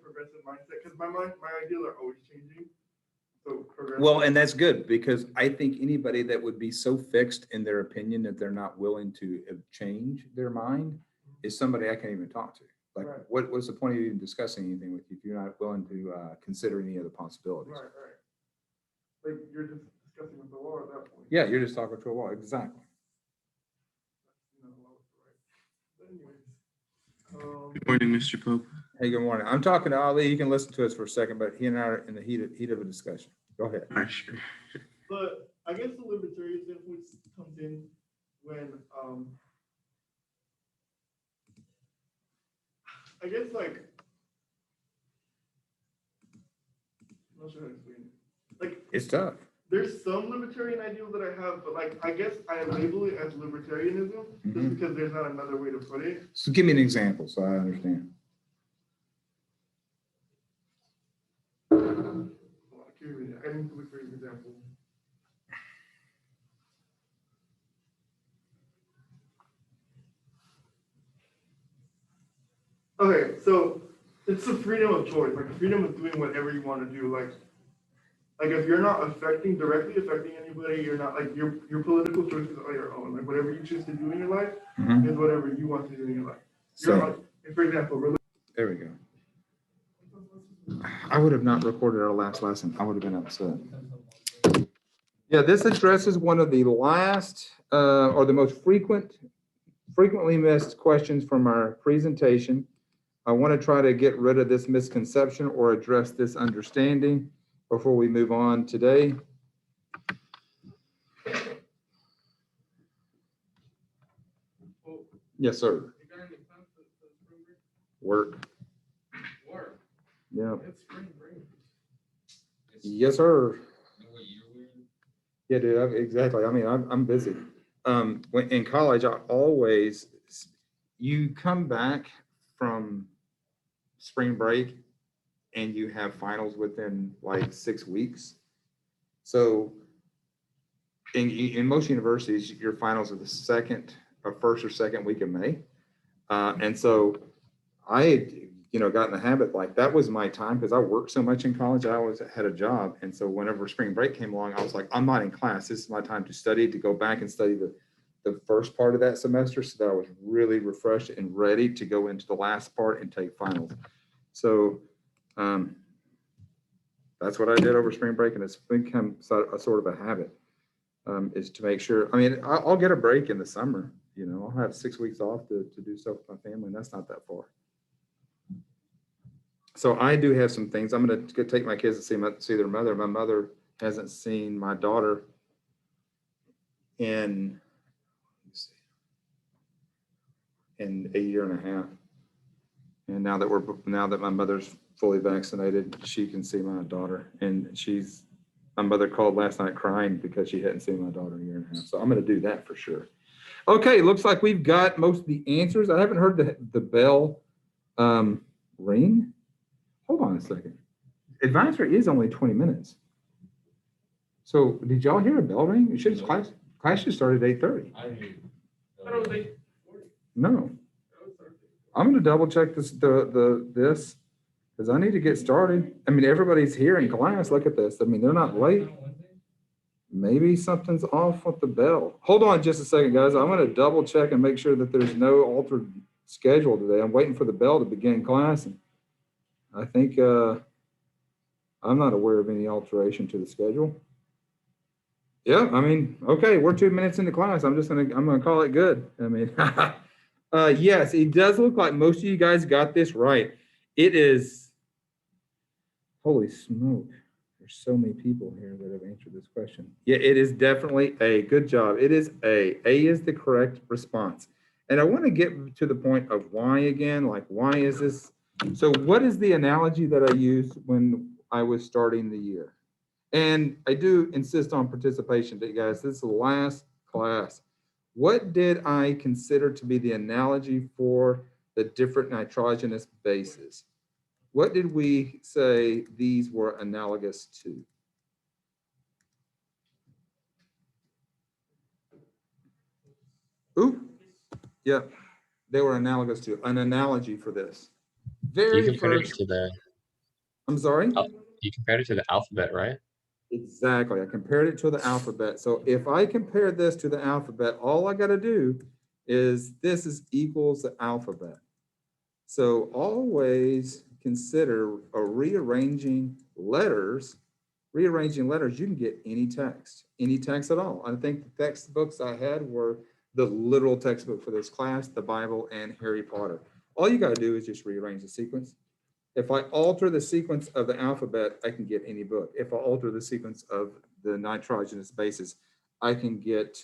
progressive mindset because my ideas are always changing. So well, and that's good because I think anybody that would be so fixed in their opinion that they're not willing to change their mind is somebody I can't even talk to. Like, right. what's the point of even discussing anything with you if you're not willing to consider any other possibilities? Right. Like you're just discussing with the wall at that point. Yeah, you're just talking to a wall. Exactly. Good morning, Mr. Pope. Hey, good morning. I'm talking to Ali. You can listen to us for a second, but he and I are in the heat of a discussion. Go ahead. All right, sure. But I guess the libertarian standpoint comes in when I guess like I'm not sure how to explain it. Like It's tough. there's some libertarian ideals that I have, but like I guess I label it as libertarianism just because there's not another way to put it. So give me an example so I understand. I need to look for an example. Okay, so it's the freedom of choice, like the freedom of doing whatever you want to do. Like if you're not directly affecting anybody, you're not like your political choices are your own. Like whatever you choose to do in your life is whatever you want to do in your life. You're So, like, for example, there we go. I would have not recorded our last lesson. I would have been upset. Yeah, this addresses one of the last or the most frequently missed questions from our presentation. I want to try to get rid of this misconception or address this understanding before we move on today. Yes, sir. Work. Yeah. Yes, sir. Yeah, dude, exactly. I mean, I'm busy. When in college, you come back from spring break and you have finals within like 6 weeks. So in most universities, your finals are the first or second week of May. And so I got in the habit, like that was my time because I worked so much in college. I always had a job. And so whenever spring break came along, I was like, I'm not in class. This is my time to study, to go back and study the first part of that semester so that I was really refreshed and ready to go into the last part and take finals. So that's what I did over spring break. And it's become a sort of a habit is to make sure, I mean, I'll get a break in the summer. I'll have 6 weeks off to do stuff with my family, and that's not that far. So I do have some things. I'm going to take my kids to see their mother. My mother hasn't seen my daughter in a year and a half. And now that my mother's fully vaccinated, she can see my daughter. And my mother called last night crying because she hadn't seen my daughter in a year and a half. So I'm going to do that for sure. Okay, looks like we've got most of the answers. I haven't heard the bell ring. Hold on a second. Advisory is only 20 minutes. So did y'all hear a bell ring? It should class should start at 8:30. No. I'm going to double check this because I need to get started. I mean, everybody's here in class. Look at this. I mean, they're not late. Maybe something's off with the bell. Hold on just a second, guys. I'm going to double check and make sure that there's no altered schedule today. I'm waiting for the bell to begin class. And I think I'm not aware of any alteration to the schedule. Yeah, I mean, okay, we're 2 minutes into class. I'm gonna call it good. I mean, yes, it does look like most of you guys got this right. It is, holy smoke. There's so many people here that have answered this question. Yeah, it is definitely A. Good job. It is A. A is the correct response. And I want to get to the point of why again, like why is this? So what is the analogy that I used when I was starting the year? And I do insist on participation, guys. This is the last class. What did I consider to be the analogy for the different nitrogenous bases? What did we say these were analogous to? Ooh, yeah, they were analogous to an analogy for this. You compared it to the I'm sorry? You compared it to the alphabet, right? Exactly. I compared it to the alphabet. So if I compare this to the alphabet, all I got to do is this is equals the alphabet. So always consider rearranging letters. Rearranging letters, you can get any text at all. I think the textbooks I had were the literal textbook for this class, the Bible, and Harry Potter. All you got to do is just rearrange the sequence. If I alter the sequence of the alphabet, I can get any book. If I alter the sequence of the nitrogenous bases, I can get,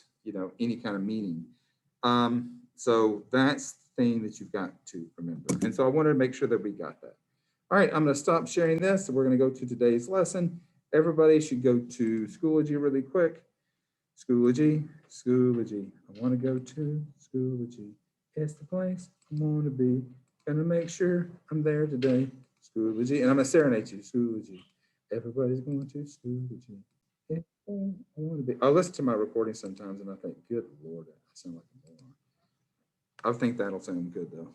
any kind of meaning. So that's the thing that you've got to remember. And so I wanted to make sure that we got that. All right, I'm going to stop sharing this. We're going to go to today's lesson. Everybody should go to Schoology really quick. Schoology. I want to go to Schoology. It's the place I want to be. Gonna make sure I'm there today. Schoology. And I'm going to serenade you. Schoology. Everybody's going to Schoology. I want to be. I listen to my recording sometimes and I think, good Lord, I sound like a moron. I think that'll sound good though.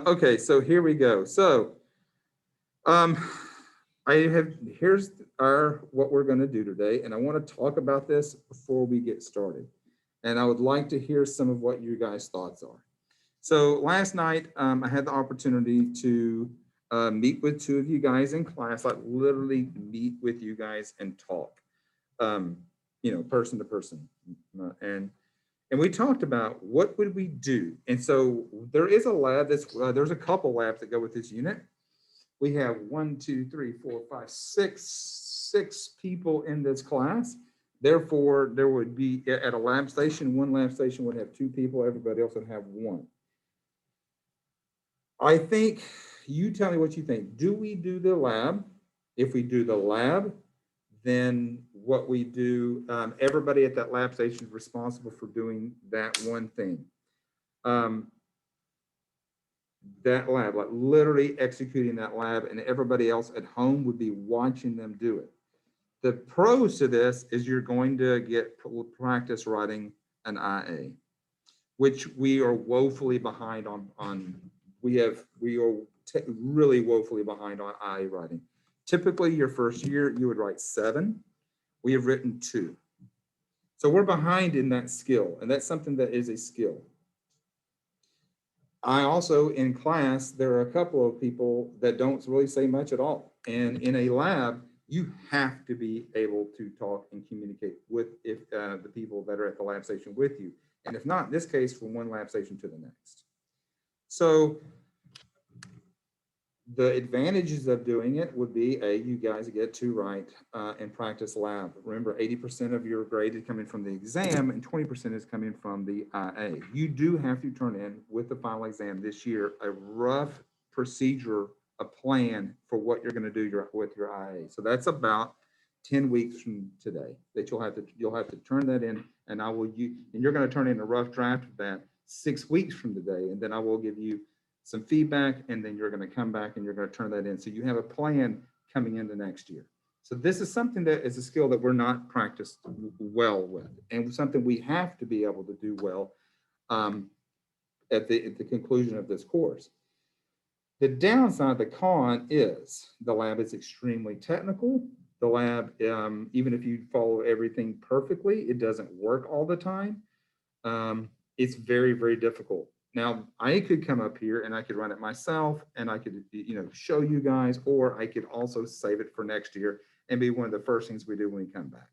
Okay, so here we go. So here's what we're going to do today, and I want to talk about this before we get started. And I would like to hear some of what you guys' thoughts are. So last night, I had the opportunity to meet with two of you guys in class, like literally meet with you guys and talk, person to person. And we talked about what would we do. And so there is a lab there's a couple labs that go with this unit. We have 6 people in this class. Therefore, there would be at a lab station, one lab station would have 2 people, everybody else would have 1. I think you tell me what you think. Do we do the lab? If we do the lab, then what we do, everybody at that lab station is responsible for doing that one thing. That lab, like literally executing that lab, and everybody else at home would be watching them do it. The pros to this is you're going to get practice writing an IA, which we are woefully behind on. We are really woefully behind on IA writing. Typically, your first year, you would write 7. We have written 2. So we're behind in that skill, and that's something that is a skill. I also, in class, there are a couple of people that don't really say much at all. And in a lab, you have to be able to talk and communicate with the people that are at the lab station with you. And if not, in this case, from one lab station to the next. So the advantages of doing it would be, you guys get to write and practice lab. Remember, 80% of your grade is coming from the exam and 20% is coming from the IA. You do have to turn in with the final exam this year a rough procedure, a plan for what you're going to do with your IA. So that's about 10 weeks from today that you'll have to turn that in, and you're going to turn in a rough draft of that 6 weeks from today, and then I will give you some feedback, and then you're going to come back and you're going to turn that in. So you have a plan coming into next year. So this is something that is a skill that we're not practiced well with, and something we have to be able to do well at the conclusion of this course. The downside, the con, is the lab is extremely technical. The lab, even if you follow everything perfectly, it doesn't work all the time. It's very, very difficult. Now, I could come up here and I could run it myself and I could, show you guys, or I could also save it for next year and be one of the first things we do when we come back.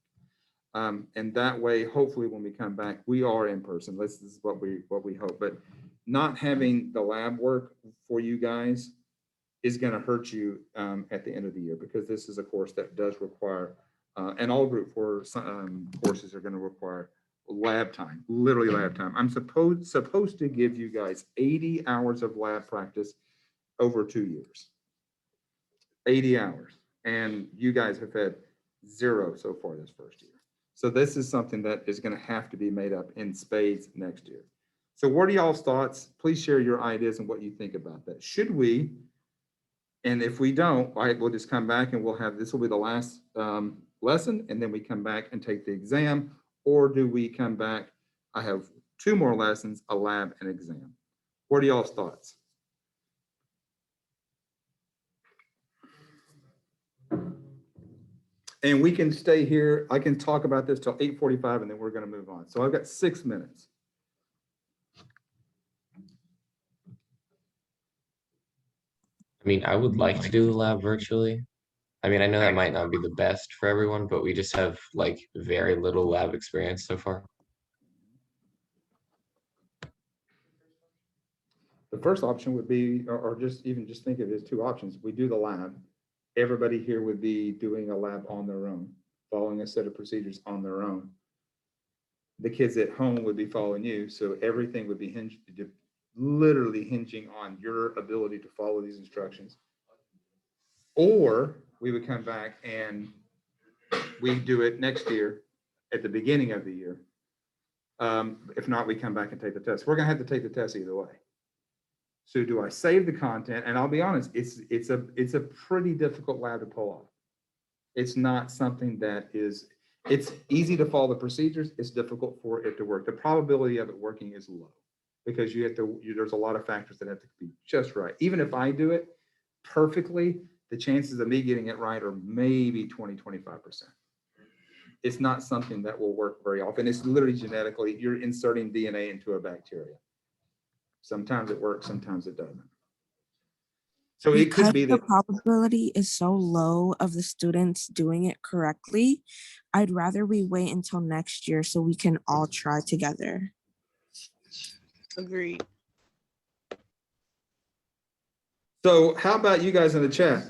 And that way, hopefully when we come back, we are in person. This is what we hope. But not having the lab work for you guys is going to hurt you at the end of the year, because this is a course that does require, and all group 4 courses are going to require lab time, literally lab time. I'm supposed to give you guys 80 hours of lab practice over 2 years. 80 hours. And you guys have had 0 so far this first year. So this is something that is going to have to be made up in spades next year. So what are y'all's thoughts? Please share your ideas and what you think about that. Should we, and if we don't, all right, we'll just come back and this will be the last lesson, and then we come back and take the exam. Or do we come back? I have 2 more lessons, a lab and exam. What are y'all's thoughts? And we can stay here. I can talk about this till 8:45 and then we're going to move on. So I've got 6 minutes. I mean, I would like to do the lab virtually. I mean, I know that might not be the best for everyone, but we just have like very little lab experience so far. The first option would be, or just think of it as 2 options. We do the lab. Everybody here would be doing a lab on their own, following a set of procedures on their own. The kids at home would be following you, so everything would be literally hinging on your ability to follow these instructions. Or we would come back and we do it next year at the beginning of the year. If not, we come back and take the test. We're gonna have to take the test either way. So do I save the content? And I'll be honest, it's a pretty difficult lab to pull off. It's not something that is, it's easy to follow the procedures. It's difficult for it to work. The probability of it working is low because there's a lot of factors that have to be just right. Even if I do it perfectly, the chances of me getting it right are maybe 20-25%. It's not something that will work very often. It's literally genetically, you're inserting DNA into a bacteria. Sometimes it works, sometimes it doesn't. So it could be the that probability is so low of the students doing it correctly, I'd rather we wait until next year so we can all try together. Agreed. So how about you guys in the chat?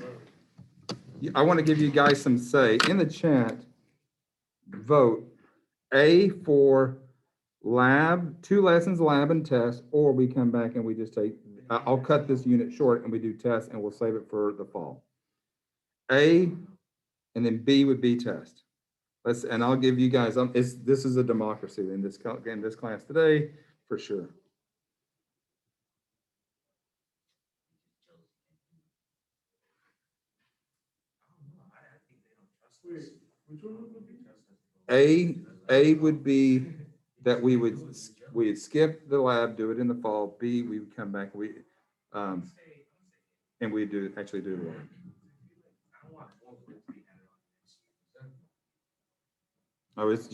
I want to give you guys some say. In the chat, vote A for lab, 2 lessons, lab and test, or we come back and we just take, I'll cut this unit short and we do test and we'll save it for the fall. A, and then B would be test. And I'll give you guys, this is a democracy in this class today, for sure. A would be that we'd skip the lab, do it in the fall. B, we would come back, and we actually do the lab. Oh, it's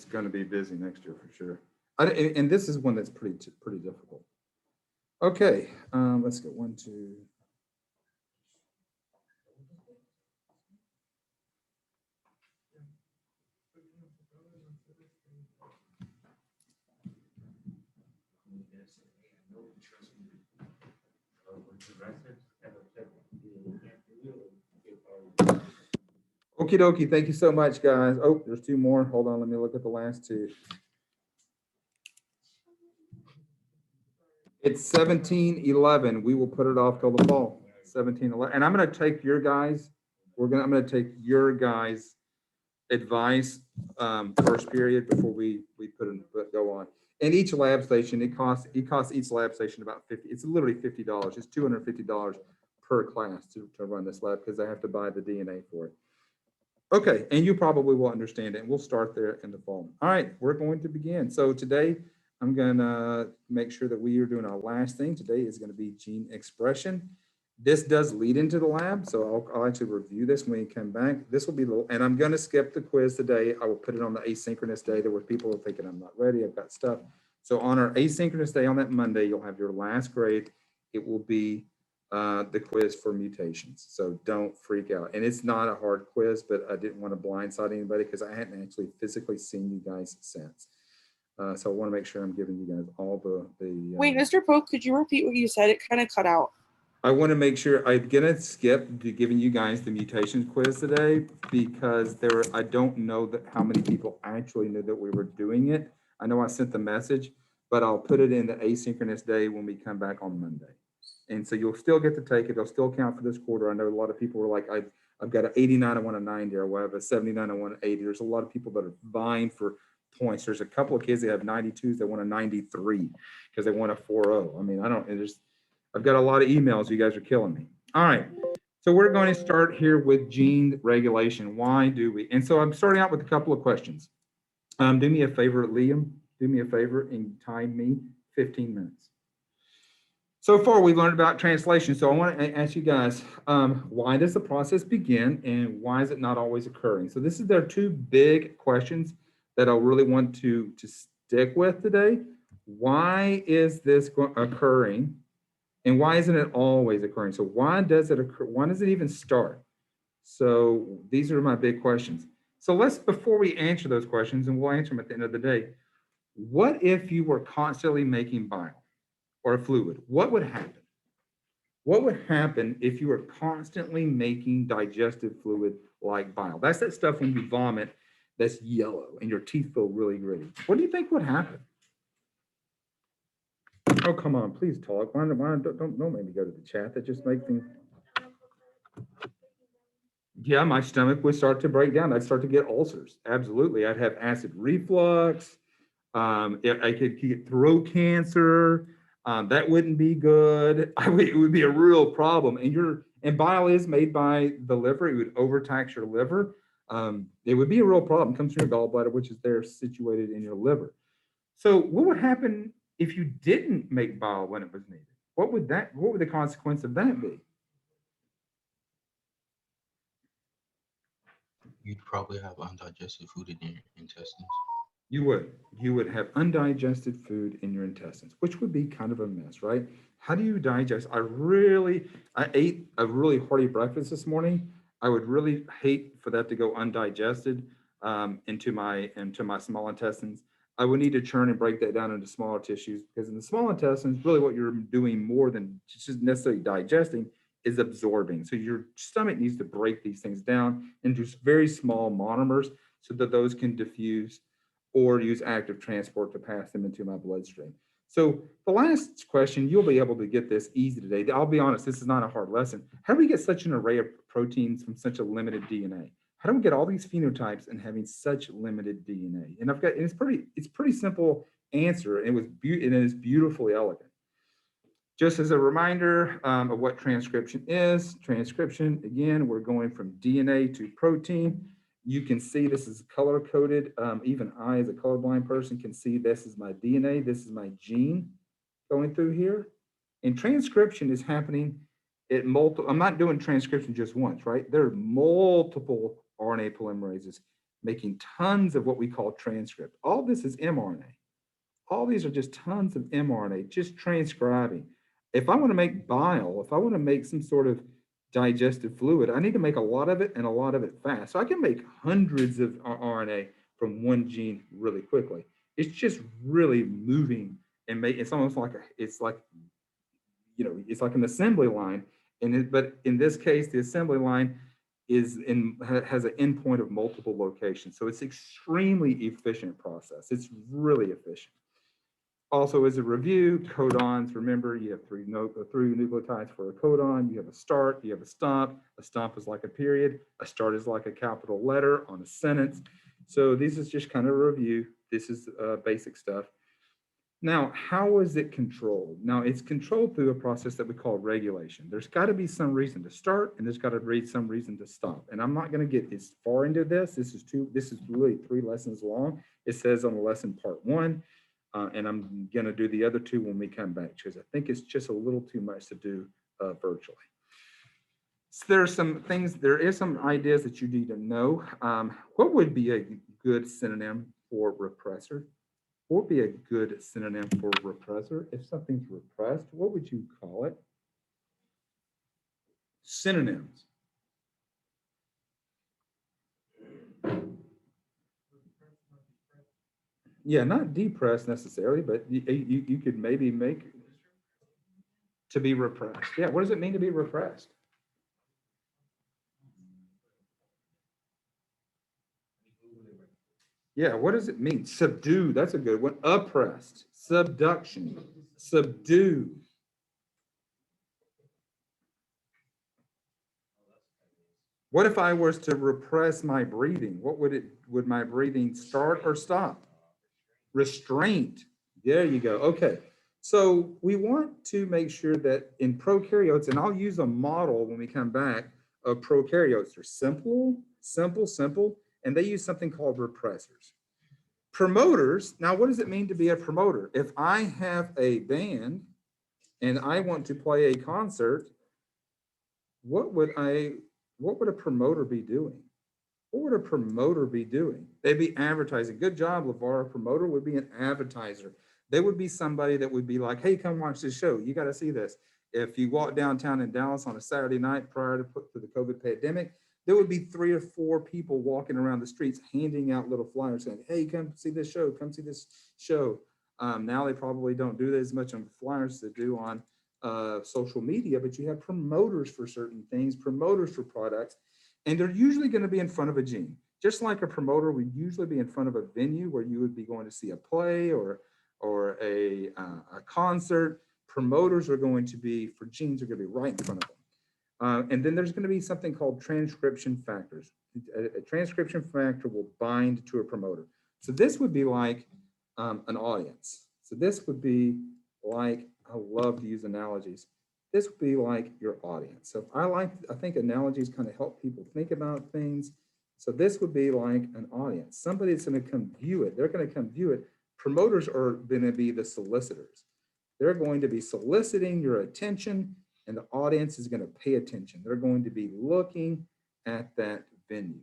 going to be busy next year for sure. And this is one that's pretty difficult. Okay, let's go 1, 2. Okie dokie, thank you so much, guys. Oh, there's 2 more. Hold on, let me look at the last 2. It's 17-11. We will put it off till the fall. 17-11. And I'm going to take your guys. I'm going to take your guys' advice first period before we go on. And each lab station, it costs each lab station about $50. It's literally $50. It's $250 per class to run this lab because they have to buy the DNA for it. Okay, and you probably will understand it. And we'll start there in the fall. All right, we're going to begin. So today, I'm gonna make sure that we are doing our last thing. Today is gonna be gene expression. This does lead into the lab, so I'll actually review this when we come back. This will be, and I'm gonna skip the quiz today. I will put it on the asynchronous day. There were people thinking I'm not ready, I've got stuff. So on our asynchronous day on that Monday, you'll have your last grade. It will be the quiz for mutations. So don't freak out. And it's not a hard quiz, but I didn't want to blindside anybody because I hadn't actually physically seen you guys since. So I want to make sure I'm giving you guys all the Wait, Mr. Pope, could you repeat what you said? It kind of cut out. I want to make sure I'm gonna skip to giving you guys the mutations quiz today because I don't know how many people actually knew that we were doing it. I know I sent the message, but I'll put it in the asynchronous day when we come back on Monday. And so you'll still get to take it. It'll still count for this quarter. I know a lot of people were like, I've got an 89, I want a 90, or I have a 79, I want an 80. There's a lot of people that are vying for points. There's a couple of kids that have 92s that want a 93 because they want a 4.0. I mean, I've got a lot of emails. You guys are killing me. All right. So we're going to start here with gene regulation. Why do we? And so I'm starting out with a couple of questions. Do me a favor, Liam. Do me a favor and time me 15 minutes. So far, we've learned about translation. So I want to ask you guys, why does the process begin and why is it not always occurring? So this is their two big questions that I really want to stick with today. Why is this occurring and why isn't it always occurring? So why does it occur? Why does it even start? So these are my big questions. So before we answer those questions, and we'll answer them at the end of the day, what if you were constantly making bile or a fluid? What would happen? What would happen if you were constantly making digestive fluid like bile? That's that stuff when you vomit that's yellow and your teeth feel really gritty. What do you think would happen? Oh, come on, please talk. Why don't make me go to the chat. That just makes things. Yeah, my stomach would start to break down. I'd start to get ulcers. Absolutely. I'd have acid reflux. I could get throat cancer. That wouldn't be good. It would be a real problem. And bile is made by the liver. It would overtax your liver. It would be a real problem. It comes from your gallbladder, which is there situated in your liver. So what would happen if you didn't make bile when it was needed? What would the consequence of that be? You'd probably have undigested food in your intestines. You would have undigested food in your intestines, which would be kind of a mess, right? How do you digest? I ate a really hearty breakfast this morning. I would really hate for that to go undigested into my small intestines. I would need to churn and break that down into smaller tissues, because in the small intestines, really what you're doing more than just necessarily digesting is absorbing. So your stomach needs to break these things down into very small monomers so that those can diffuse or use active transport to pass them into my bloodstream. So the last question, you'll be able to get this easy today. I'll be honest, this is not a hard lesson. How do we get such an array of proteins from such a limited DNA? How do we get all these phenotypes and having such limited DNA? And it's pretty simple answer. It is beautifully elegant. Just as a reminder of what transcription is. Transcription, again, we're going from DNA to protein. You can see this is color coded. Even I, as a colorblind person, can see this is my DNA. This is my gene going through here. And transcription is happening at multiple. I'm not doing transcription just once, right? There are multiple RNA polymerases making tons of what we call transcript. All this is mRNA. All these are just tons of mRNA, just transcribing. If I want to make bile, if I want to make some sort of digestive fluid, I need to make a lot of it and a lot of it fast. So I can make hundreds of RNA from one gene really quickly. It's just really moving and it's almost like it's like an assembly line. But in this case, the assembly line has an endpoint of multiple locations. So it's extremely efficient process. It's really efficient. Also, as a review, codons, remember you have three nucleotides for a codon. You have a start, you have a stop. A stop is like a period. A start is like a capital letter on a sentence. So this is just kind of a review. This is basic stuff. Now, how is it controlled? Now, it's controlled through a process that we call regulation. There's got to be some reason to start, and there's got to be some reason to stop. And I'm not going to get as far into this. This is really 3 lessons long. It says on the lesson part 1. And I'm going to do the other 2 when we come back, because I think it's just a little too much to do virtually. So there is some ideas that you need to know. What would be a good synonym for repressor? What would be a good synonym for repressor? If something's repressed, what would you call it? Synonyms. Yeah, not depressed necessarily, but you could maybe make to be repressed. Yeah, what does it mean to be repressed? Yeah, what does it mean? Subdue, that's a good one. Oppressed, subduction, subdue. What if I was to repress my breathing? Would my breathing start or stop? Restraint. There you go. Okay. So we want to make sure that in prokaryotes, and I'll use a model when we come back of prokaryotes. They're simple, and they use something called repressors. Promoters. Now, what does it mean to be a promoter? If I have a band and I want to play a concert, what would a promoter be doing? What would a promoter be doing? They'd be advertising. Good job, LeVar. A promoter would be an advertiser. They would be somebody that would be like, hey, come watch this show. You got to see this. If you walk downtown in Dallas on a Saturday night prior to the COVID pandemic, there would be 3 or 4 people walking around the streets handing out little flyers saying, hey, come see this show. Come see this show. Now they probably don't do that as much on flyers as they do on social media, but you have promoters for certain things, promoters for products. And they're usually going to be in front of a gene. Just like a promoter would usually be in front of a venue where you would be going to see a play or a concert. Promoters are going to be, for genes, are going to be right in front of them. And then there's going to be something called transcription factors. A transcription factor will bind to a promoter. So this would be like an audience. So this would be like, I love to use analogies. This would be like your audience. So I think analogies kind of help people think about things. So this would be like an audience. Somebody's going to come view it. They're going to come view it. Promoters are going to be the solicitors. They're going to be soliciting your attention, and the audience is going to pay attention. They're going to be looking at that venue.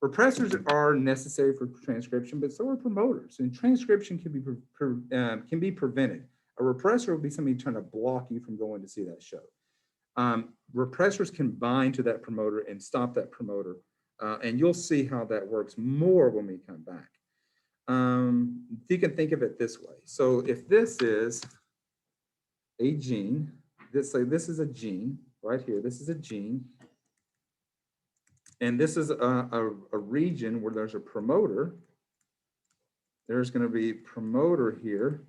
Repressors are necessary for transcription, but so are promoters. And transcription can be prevented. A repressor will be somebody trying to block you from going to see that show. Repressors can bind to that promoter and stop that promoter. And you'll see how that works more when we come back. You can think of it this way. So if this is a gene, this is a gene right here. This is a gene. And this is a region where there's a promoter. There's going to be promoter here.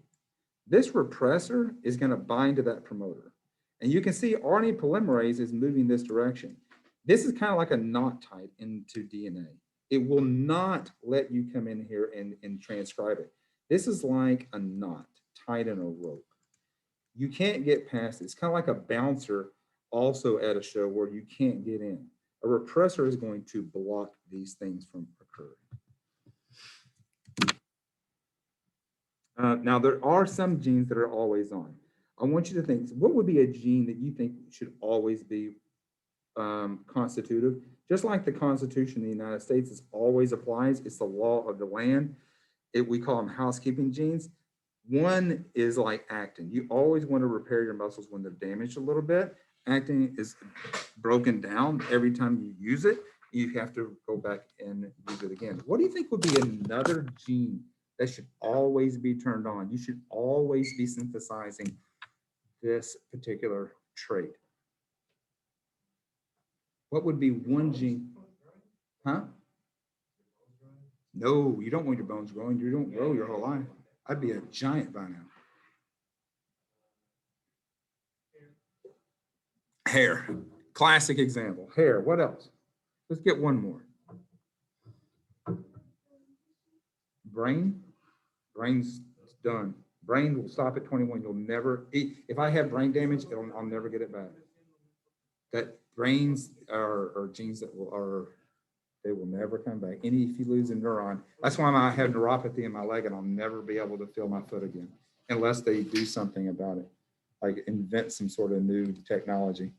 This repressor is going to bind to that promoter. And you can see RNA polymerase is moving this direction. This is kind of like a knot tied into DNA. It will not let you come in here and transcribe it. This is like a knot tied in a rope. You can't get past it. It's kind of like a bouncer also at a show where you can't get in. A repressor is going to block these things from occurring. Now, there are some genes that are always on. I want you to think, what would be a gene that you think should always be constitutive? Just like the Constitution of the United States is always applies, it's the law of the land. We call them housekeeping genes. One is like actin. You always want to repair your muscles when they're damaged a little bit. Actin is broken down every time you use it. You have to go back and use it again. What do you think would be another gene that should always be turned on? You should always be synthesizing this particular trait. What would be one gene? Huh? No, you don't want your bones growing. You don't grow your whole life. I'd be a giant by now. Hair, classic example. Hair, what else? Let's get one more. Brain, brain's done. Brain will stop at 21. You'll never, if I have brain damage, I'll never get it back. That brains are genes that they will never come back. If you lose a neuron, that's why I have neuropathy in my leg and I'll never be able to feel my foot again unless they do something about it, like invent some sort of new technology.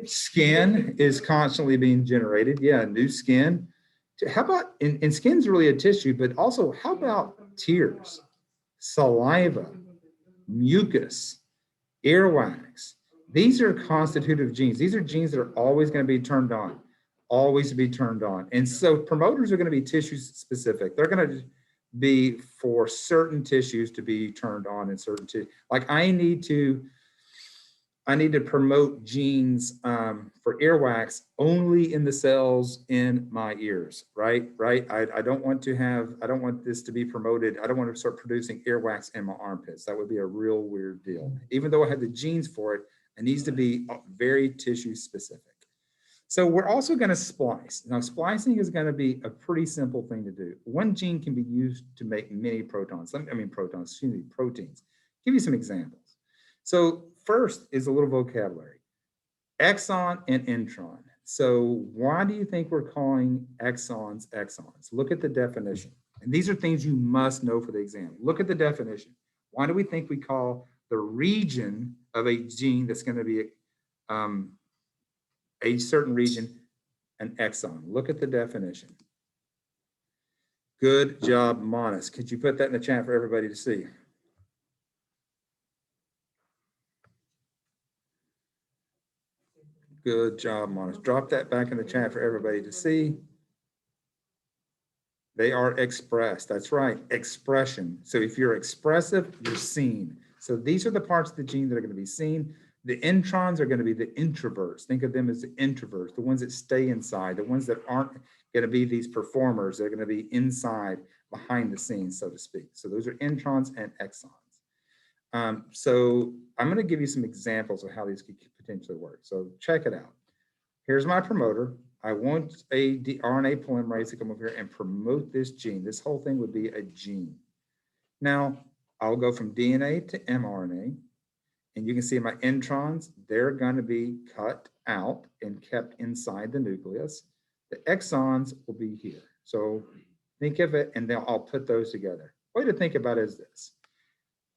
Skin is constantly being generated. Yeah, new skin. How about, and skin's really a tissue, but also how about tears, saliva, mucus, earwax? These are constitutive genes. These are genes that are always going to be turned on, always be turned on. And so promoters are going to be tissue specific. They're going to be for certain tissues to be turned on in certain tissues. Like I need to promote genes for earwax only in the cells in my ears, right? I don't want this to be promoted. I don't want to start producing earwax in my armpits. That would be a real weird deal. Even though I have the genes for it, it needs to be very tissue specific. So we're also going to splice. Now, splicing is going to be a pretty simple thing to do. One gene can be used to make many proteins. Give you some examples. So first is a little vocabulary. Exon and intron. So why do you think we're calling exons exons? Look at the definition. And these are things you must know for the exam. Look at the definition. Why do we think we call the region of a gene that's going to be a certain region, an exon. Look at the definition. Good job, Monis. Could you put that in the chat for everybody to see? Good job, Monis. Drop that back in the chat for everybody to see. They are expressed. That's right, expression. So if you're expressive, you're seen. So these are the parts of the gene that are going to be seen. The introns are going to be the introverts. Think of them as the introverts, the ones that stay inside, the ones that aren't going to be these performers. They're going to be inside, behind the scenes, so to speak. So those are introns and exons. So I'm going to give you some examples of how these could potentially work. So check it out. Here's my promoter. I want a RNA polymerase to come over here and promote this gene. This whole thing would be a gene. Now, I'll go from DNA to mRNA, and you can see my introns, they're going to be cut out and kept inside the nucleus. The exons will be here. So think of it, and then I'll put those together. Way to think about it is this.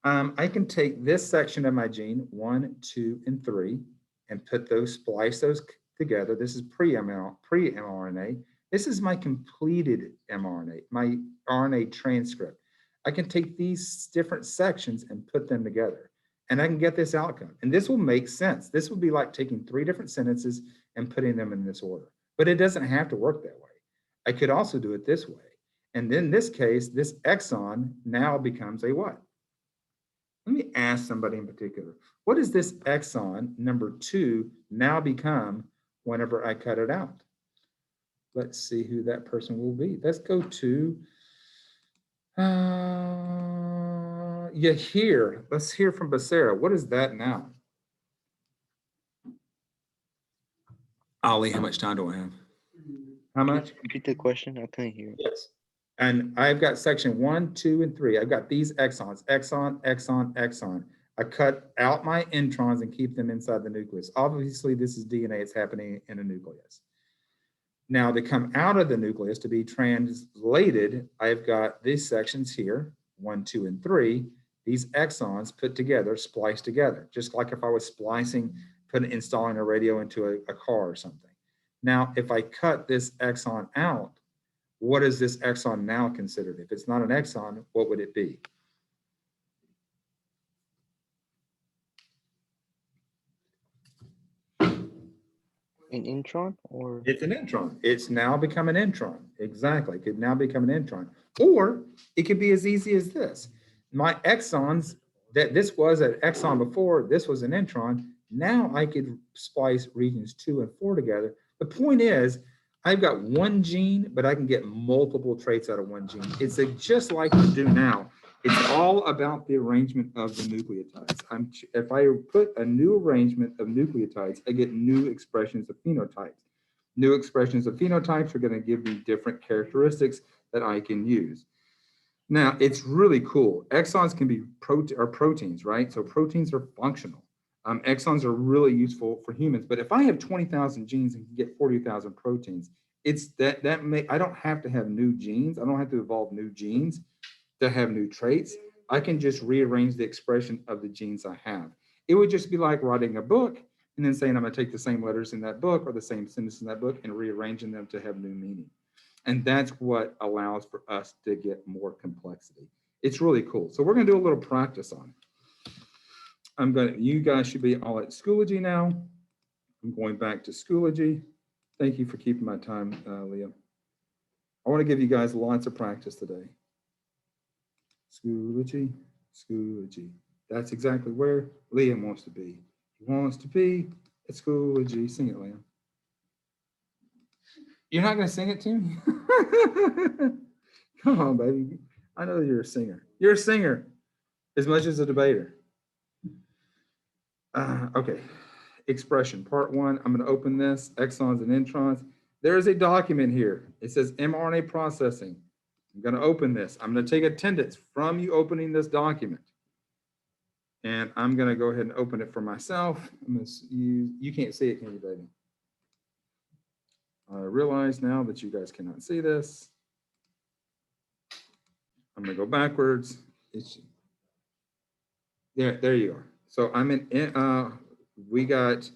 I can take this section of my gene, 1, 2, and 3, and put those, splice those together. This is pre-mRNA. This is my completed mRNA, my RNA transcript. I can take these different sections and put them together, and I can get this outcome. And this will make sense. This would be like taking 3 different sentences and putting them in this order. But it doesn't have to work that way. I could also do it this way. And in this case, this exon now becomes a what? Let me ask somebody in particular. What does this exon number 2 now become whenever I cut it out? Let's see who that person will be. Let's go to Yahir. Let's hear from Basara. What is that now? Ali, how much time do I have? How much? Repeat the question. I couldn't hear. Yes. And I've got section 1, 2, and 3. I've got these exons, exon, exon, exon. I cut out my introns and keep them inside the nucleus. Obviously, this is DNA. It's happening in a nucleus. Now, to come out of the nucleus to be translated, I've got these sections here, 1, 2, and 3. These exons put together, spliced together, just like if I was splicing, installing a radio into a car or something. Now, if I cut this exon out, what is this exon now considered? If it's not an exon, what would it be? An intron or? It's an intron. It's now become an intron. Exactly. It could now become an intron. Or it could be as easy as this. My exons, that this was an exon before, this was an intron. Now I could splice regions 2 and 4 together. The point is, I've got one gene, but I can get multiple traits out of one gene. It's just like we do now. It's all about the arrangement of the nucleotides. If I put a new arrangement of nucleotides, I get new expressions of phenotypes. New expressions of phenotypes are going to give me different characteristics that I can use. Now, it's really cool. Exons can be proteins, right? So proteins are functional. Exons are really useful for humans, but if I have 20,000 genes and can get 40,000 proteins, it's I don't have to have new genes. I don't have to evolve new genes to have new traits. I can just rearrange the expression of the genes I have. It would just be like writing a book and then saying I'm going to take the same letters in that book or the same sentences in that book and rearranging them to have new meaning. And that's what allows for us to get more complexity. It's really cool. So we're going to do a little practice on it. You guys should be all at Schoology now. I'm going back to Schoology. Thank you for keeping my time, Leah. I want to give you guys lots of practice today. Schoology, Schoology. That's exactly where Liam wants to be. He wants to be at Schoology. Sing it, Liam. You're not going to sing it to me? Come on, baby. I know you're a singer. You're a singer as much as a debater. Okay, expression, part 1. I'm going to open this, exons and introns. There is a document here. It says mRNA processing. I'm going to open this. I'm going to take attendance from you opening this document. And I'm going to go ahead and open it for myself. You can't see it, can you, baby? I realize now that you guys cannot see this. I'm going to go backwards. There you are. So I'm we got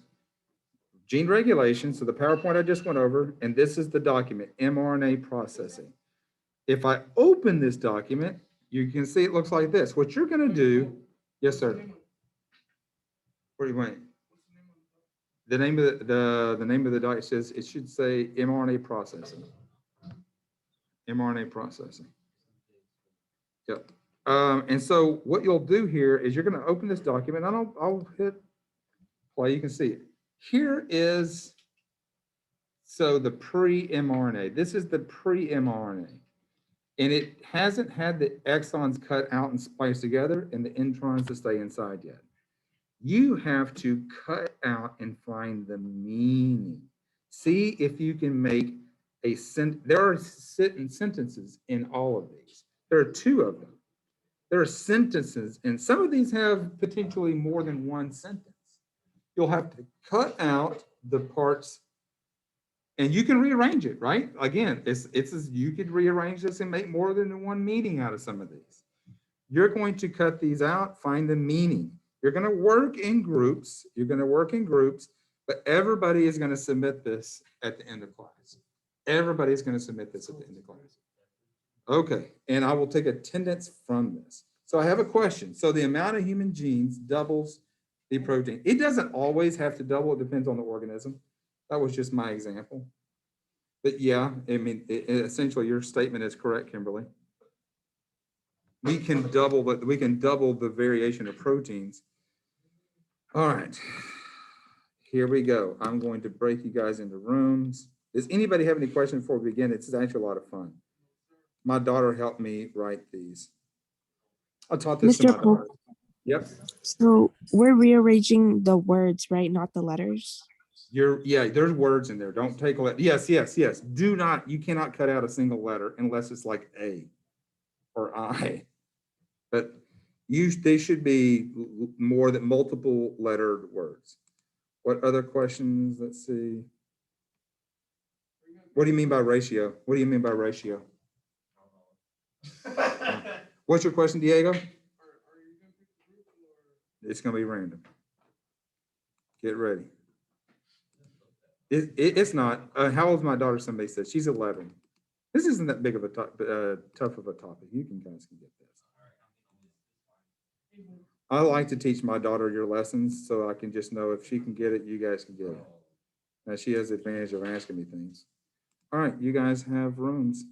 gene regulation. So the PowerPoint I just went over, and this is the document, mRNA processing. If I open this document, you can see it looks like this. What you're going to do, yes, sir. What do you want? The name of the name of the document says it should say mRNA processing. mRNA processing. Yep. And so what you'll do here is you're going to open this document. And I'll hit play. You can see it. Here is the pre-mRNA. This is the pre-mRNA. And it hasn't had the exons cut out and spliced together and the introns to stay inside yet. You have to cut out and find the meaning. See if you can make a sentence. There are sentences in all of these. There are 2 of them. There are sentences, and some of these have potentially more than one sentence. You'll have to cut out the parts, and you can rearrange it, right? Again, you could rearrange this and make more than one meaning out of some of these. You're going to cut these out, find the meaning. You're going to work in groups. But everybody is going to submit this at the end of class. Everybody's going to submit this at the end of class. Okay, and I will take attendance from this. So I have a question. So the amount of human genes doubles the protein. It doesn't always have to double. It depends on the organism. That was just my example. But yeah, I mean, essentially your statement is correct, Kimberly. We can double the variation of proteins. All right, here we go. I'm going to break you guys into rooms. Does anybody have any questions before we begin? It's actually a lot of fun. My daughter helped me write these. I taught this to my daughter. Yep. So we're rearranging the words, right? Not the letters. There's words in there. Don't take a letter. Yes. You cannot cut out a single letter unless it's like A or I. But they should be more than multiple lettered words. What other questions? Let's see. What do you mean by ratio? What's your question, Diego? It's going to be random. Get ready. It's not. How old is my daughter? Somebody said she's 11. This isn't that big of a tough of a topic. You guys can get this. I like to teach my daughter your lessons so I can just know if she can get it, you guys can get it. Now she has the advantage of asking me things. All right, you guys have rooms.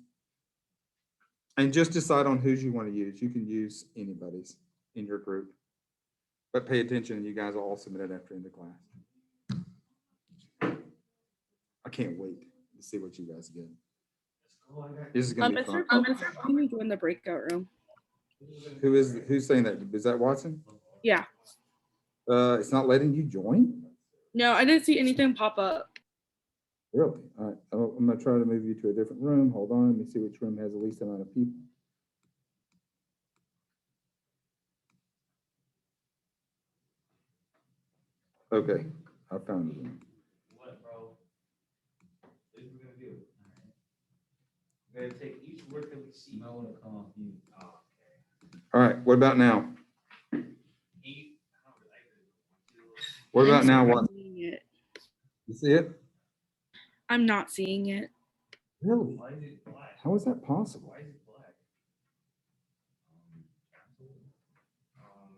And just decide on whose you want to use. You can use anybody's in your group. But pay attention, and you guys will all submit it after the class. I can't wait to see what you guys get. This is going to be fun. Can we go in the breakout room? Who's saying that? Is that Watson? Yeah. It's not letting you join? No, I didn't see anything pop up. Really? All right. I'm going to try to move you to a different room. Hold on. Let me see which room has the least amount of people. Okay. I found the room. What, bro? This is what we're going to do. We're going to take each word that we see. I want to come off mute. Oh, okay. All right. What about now? What about now? What? You see it? I'm not seeing it. Really? Why is it black? How is that possible? Why is it black?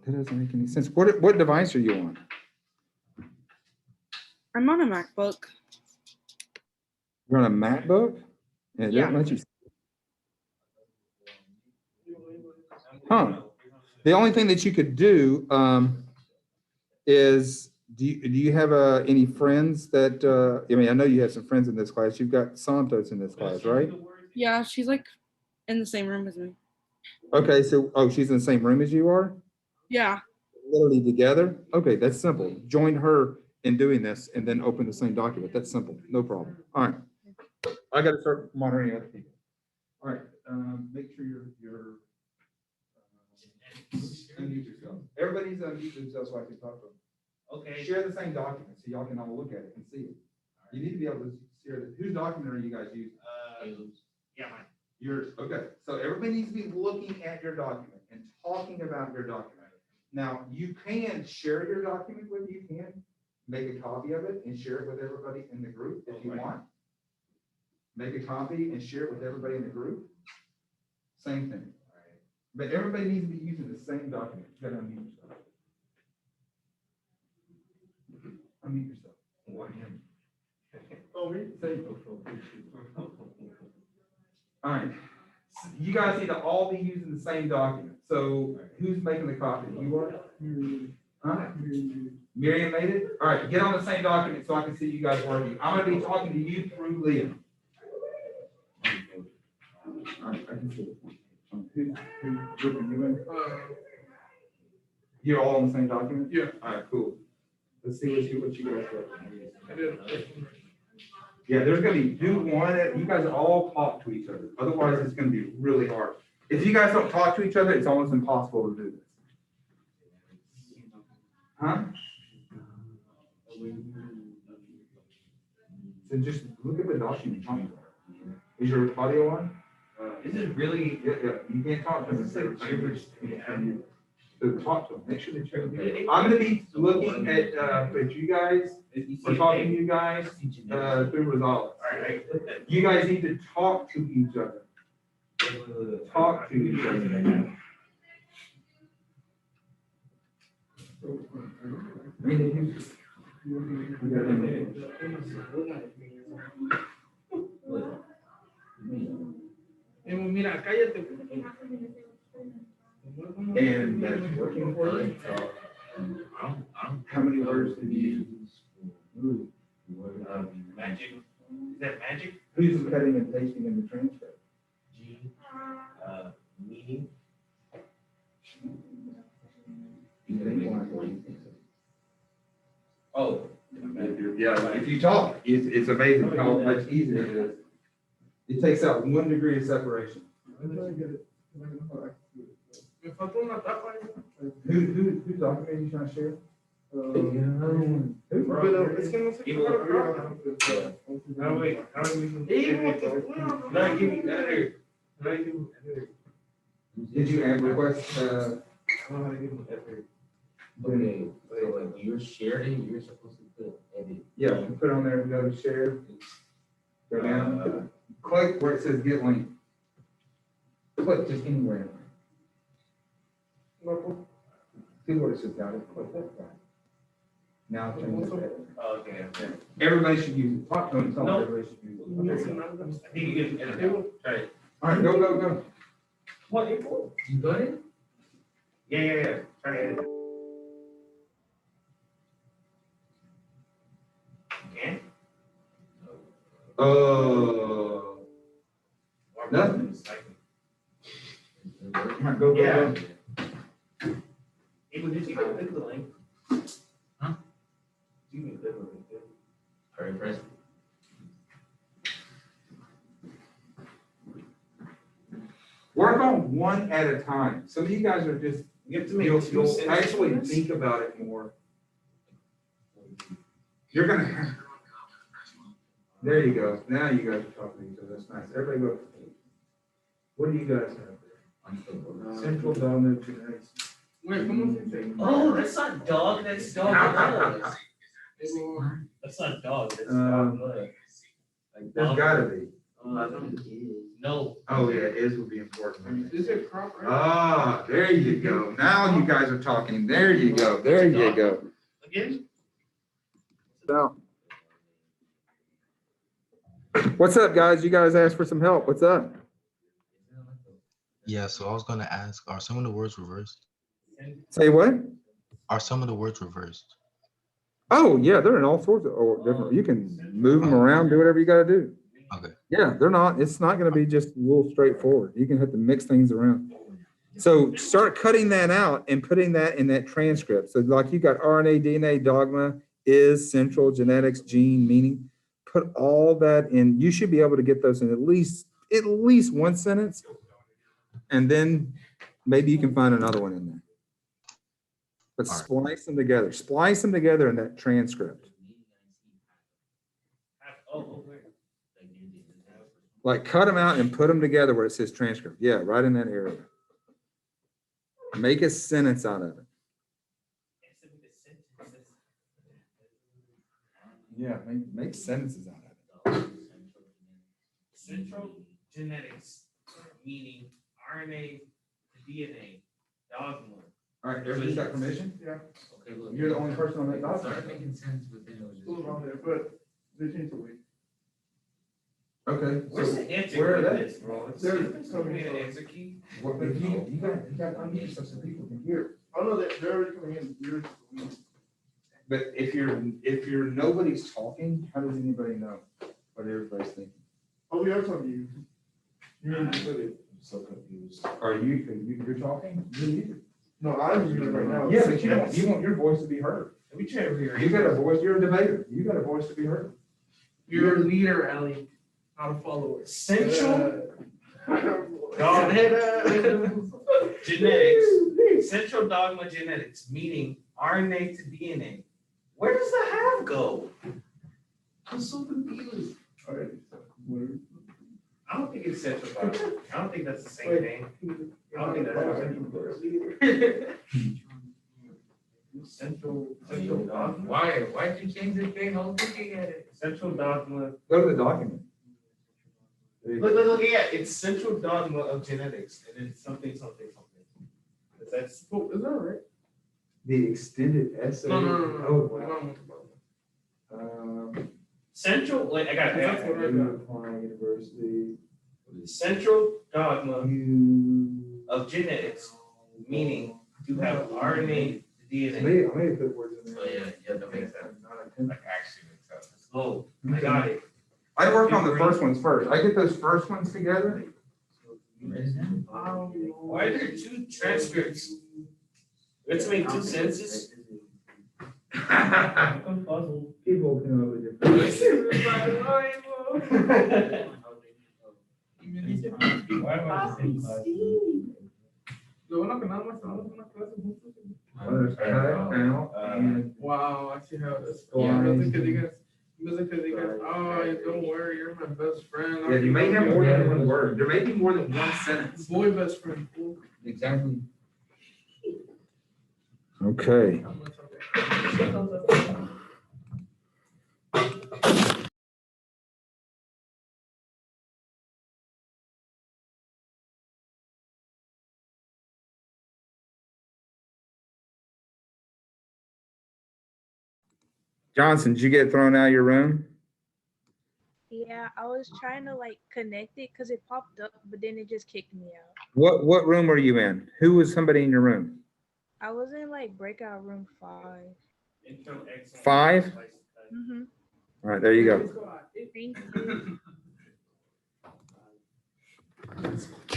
That doesn't make any sense. What device are you on? I'm on a MacBook. You're on a MacBook? Yeah, it doesn't let you. Huh. The only thing that you could do is, do you have any friends that, I mean, I know you have some friends in this class. You've got Santos in this class, right? Yeah, she's like in the same room as me. Okay, so, she's in the same room as you are? Yeah. Literally together? Okay, that's simple. Join her in doing this and then open the same document. That's simple, no problem. All right. I got to start monitoring other people. All right, make sure you're unmute yourself. Everybody's unmute themselves so I can talk to them. Okay. Share the same document so y'all can all look at it and see it. You need to be able to share it. Whose document are you guys using? Yeah, mine. Yours. Okay. So everybody needs to be looking at your document and talking about your document. Now, you can share your document with, you can make a copy of it and share it with everybody in the group if you want. Make a copy and share it with everybody in the group. Same thing. But everybody needs to be using the same document. You gotta unmute yourself. Unmute yourself. Oh, me? Say- All right. So you guys need to all be using the same document. So who's making the copy? You are? Huh? Miriam made it? All right, get on the same document so I can see you guys working. I'm gonna be talking to you through Liam. All right, I can see it. Who group are you in? You're all on the same document? Yeah. All right, cool. Let's see what you guys I did. got. Yeah, there's gonna be, do one, you guys all talk to each other. Otherwise, it's gonna be really hard. If you guys don't talk to each other, it's almost impossible to do this. Huh? So just look at the document. Is your audio on? This is really, yeah, you can't talk to them. So talk to them, make sure that you're. I'm gonna be looking at you guys, or talking to you guys, through results. You guys need to talk to each other. Talk to each other. Mira, cállate. And that's working for you? How many words did you use? Magic. Is that magic? Who's cutting and pasting in the transcript? Meaning. Oh. Yeah, if you talk, it's amazing how much easier it is. It takes out 1 degree of separation. Me falta una tapa. Whose document are you trying to share? Pero es que no sé cómo No, wait. How do we? No, give me editor. No, give me editor. Did you add request, I don't know how to give them editor. Okay, so like you're sharing, you're supposed to put edit. yeah, you put on there, go to share. Go down, click where it says get link. Click just anywhere. See what it says, got it, click that guy. Now change it. Okay. Everybody should use it. Talk to them, tell them No. everybody should use it. I think you get editor. Try it. All right, go. What, April? You got it? Yeah. Try it. Again? Nothing. All right, go. Yeah. April, did you go click the link? Huh? You can click the link. All right, press. Work on one at a time. Some of you guys are just, You have to make you'll two sentences. actually think about it more. You're gonna have. There you go. Now you guys are talking to each other. That's nice. Everybody go. What do you guys have? Central dominant genetics. Wait, ¿cómo se dice? Oh, that's not dog, that's dog blood. That's not dog, that's dog blood. Like There's dog- gotta be. No. Oh, yeah, is would be important. Is it crop, right? Ah, there you go. Now you guys are talking. There you go. There you go. Again? So. What's up, guys? You guys asked for some help. What's up? Yeah, so I was gonna ask, are some of the words reversed? Say what? Are some of the words reversed? Oh, yeah, they're in all sorts of, or different, you can move them around, do whatever you gotta do. Okay. Yeah, they're not, it's not gonna be just a little straightforward. You can have to mix things around. So start cutting that out and putting that in that transcript. So like you got RNA, DNA, dogma, is, central, genetics, gene, meaning. Put all that in. You should be able to get those in at least one sentence. And then maybe you can find another one in there. But All right. splice them together. Splice them together in that transcript. Like cut them out and put them together where it says transcript. Yeah, right in that area. Make a sentence out of it. Yeah, make sentences out of it. Central genetics, meaning RNA to DNA, dogma. All right, everybody's got permission? Yeah. Okay, look. You're the only person on that document. Start making sense, but then it was Schools on there, just. but they changed the week. Okay, Where's so the answer where are to they? this, bro? It's They're coming in an answer key. What, if you got to unmute so some people can hear. Oh, no, they're already coming in. You're just the week. But if you're nobody's talking, how does anybody know what everybody's thinking? Oh, we are talking to you. You're muted. I'm so confused. You're talking? You're muted. No, I'm muted right now. Yeah, but you want your voice to be heard. We try to rearrange. You got a voice, you're a debater. You got a voice to be heard. You're a leader, Ellie. How to follow it. Central dogma genetics. Central dogma genetics, meaning RNA to DNA. Where does the have go? I'm so confused. I don't think it's central dogma. I don't think that's the same thing. I don't think that's central dogma. Why'd you change the thing? I was looking at it. Central dogma. Go to the document. Look, yeah, it's central dogma of genetics, and it's something. That's Oh, is that right? The extended essay. No. Oh, wow. central. Like I got That's what I got. University. central dogma You. of genetics, meaning to have RNA to I DNA. may have put words in there. Oh, yeah, that makes sense. Like actually makes sense. Oh, I got it. I work on the first ones first. I get those first ones together. Why are there two transcripts? Let's make two sentences. I'm puzzled. People come up with different. Why am I the same class? Lo bueno que nada más estamos en una clase juntos. Wow, I see how it is. Yeah. Music que digas, oh, don't worry, you're my best friend. Yeah, you may have more than one word. There may be more than one sentence. Boy best friend. Cool. Exactly. Okay. Johnson, did you get thrown out of your room? Yeah, I was trying to like connect it because it popped up, but then it just kicked me out. What room were you in? Who was somebody in your room? I was in like breakout room 5. 5? Mm-hmm. All right, there you go. Thank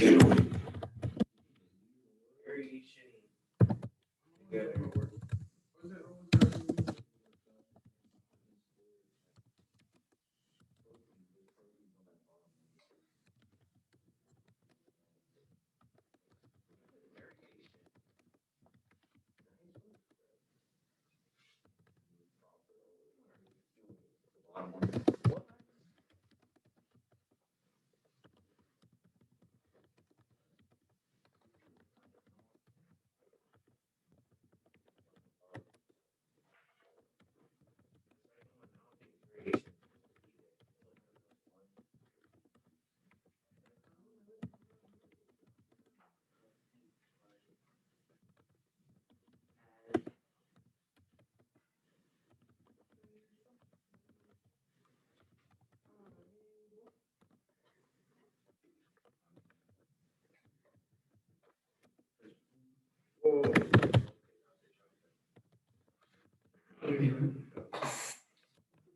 you. Very shitty. Together.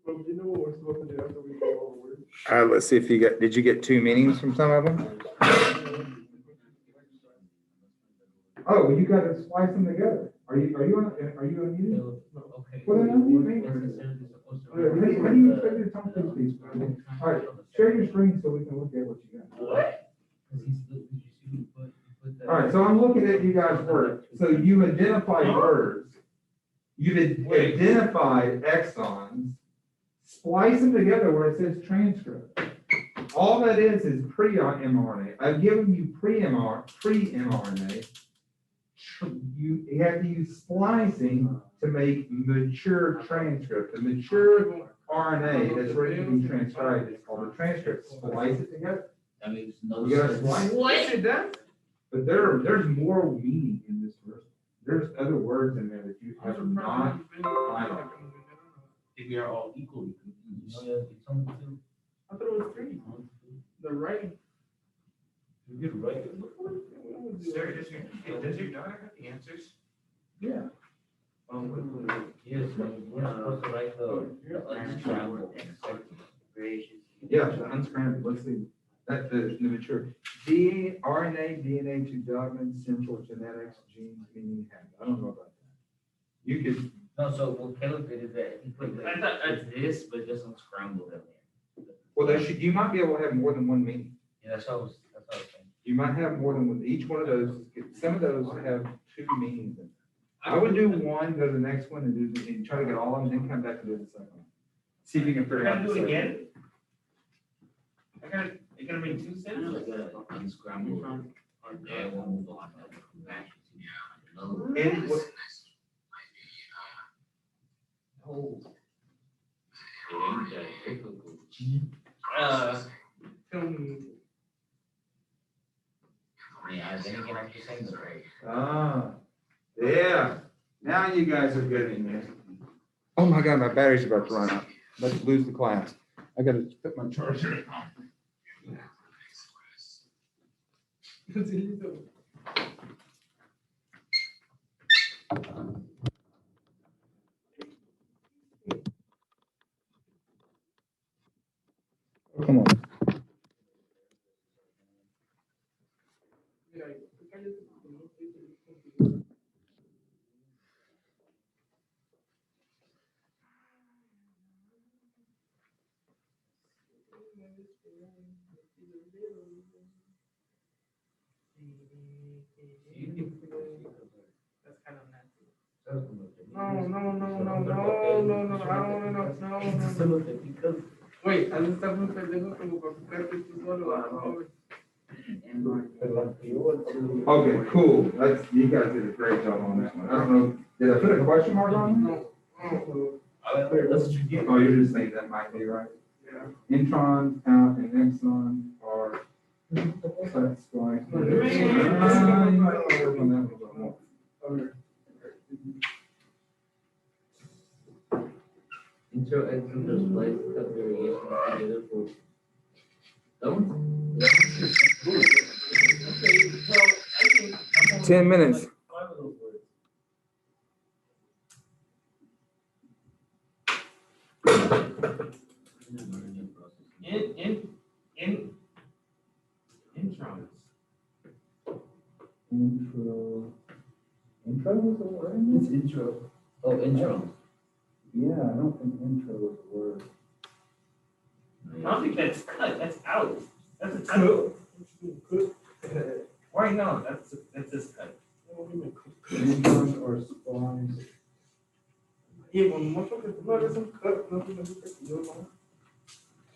Well, you know what we're supposed to do after we go over? Let's see if did you get 2 meanings from some of them? Oh, well, you got to splice them together. Are you unmuted? Okay. Well, then unmute me. How do you expect me to talk to these people? All right, share your screen so we can look at what you got. What? All right, so I'm looking at you guys' work. So you identified words. You've identified exons. Splice them together where it says transcript. All that is pre-mRNA. I've given you pre-mRNA. You have to use splicing to make mature transcript. The mature RNA that's ready to be transcribed, it's called a transcript. Splice it together. That makes no You gotta sense. splice. Yes, it does. But there's moral meaning in this verse. There's other words in there that you have not highlighted. If we are all equally confused. No, yeah, it's only two. I thought it was three. The writing. You get right. Sir, does your daughter have the answers? Yeah. Yes, we're supposed to write the unscrambled. Yeah, the unscrambled, let's see. That's the mature. RNA, DNA to dogma, central genetics, genes, meaning, habit. I don't know about that. You could, No, so what Caleb did is that he put, I thought it's this, but just unscrambled in there. well, you might be able to have more than one meaning. Yeah, that's what I was saying. You might have more than one, each one of those, some of those have two meanings in them. I would do one, go to the next one, and try to get all of them, then come back and do the second one. See if you can We're figure out. gonna the do it second. again? It gonna make 2 cents? Unscrambled. Yeah, we'll move on. Back to another one. And what, Oh. It ain't that difficult. Tell me. Yeah, then again, I'm just saying the right. yeah, now you guys are getting there. Oh my God, my battery's about to run out. Let's lose the class. I gotta put my charger on. Come on. That's kind of nasty. No, I don't wanna know. Wait, haz esta muy pendejo como para picarte tú solo. Okay, cool. You guys did a great job on that one. I don't know, did I put a question mark on it? Oh, you're just saying that might be right. Yeah. Introns, count, and exon are. That's why. Intro, exit, there's slice, cut variation together for. Don't. Okay, well, I think. 10 minutes. Five of those words. Introns. Intro was a word? It's intro. Oh, intro. Yeah, I don't think intro was a word. I don't think that's cut, that's out. That's a cut. Why no, that's just cut. Introns or splice. Y con mucho que tú no eres un cut, no significa que yo no.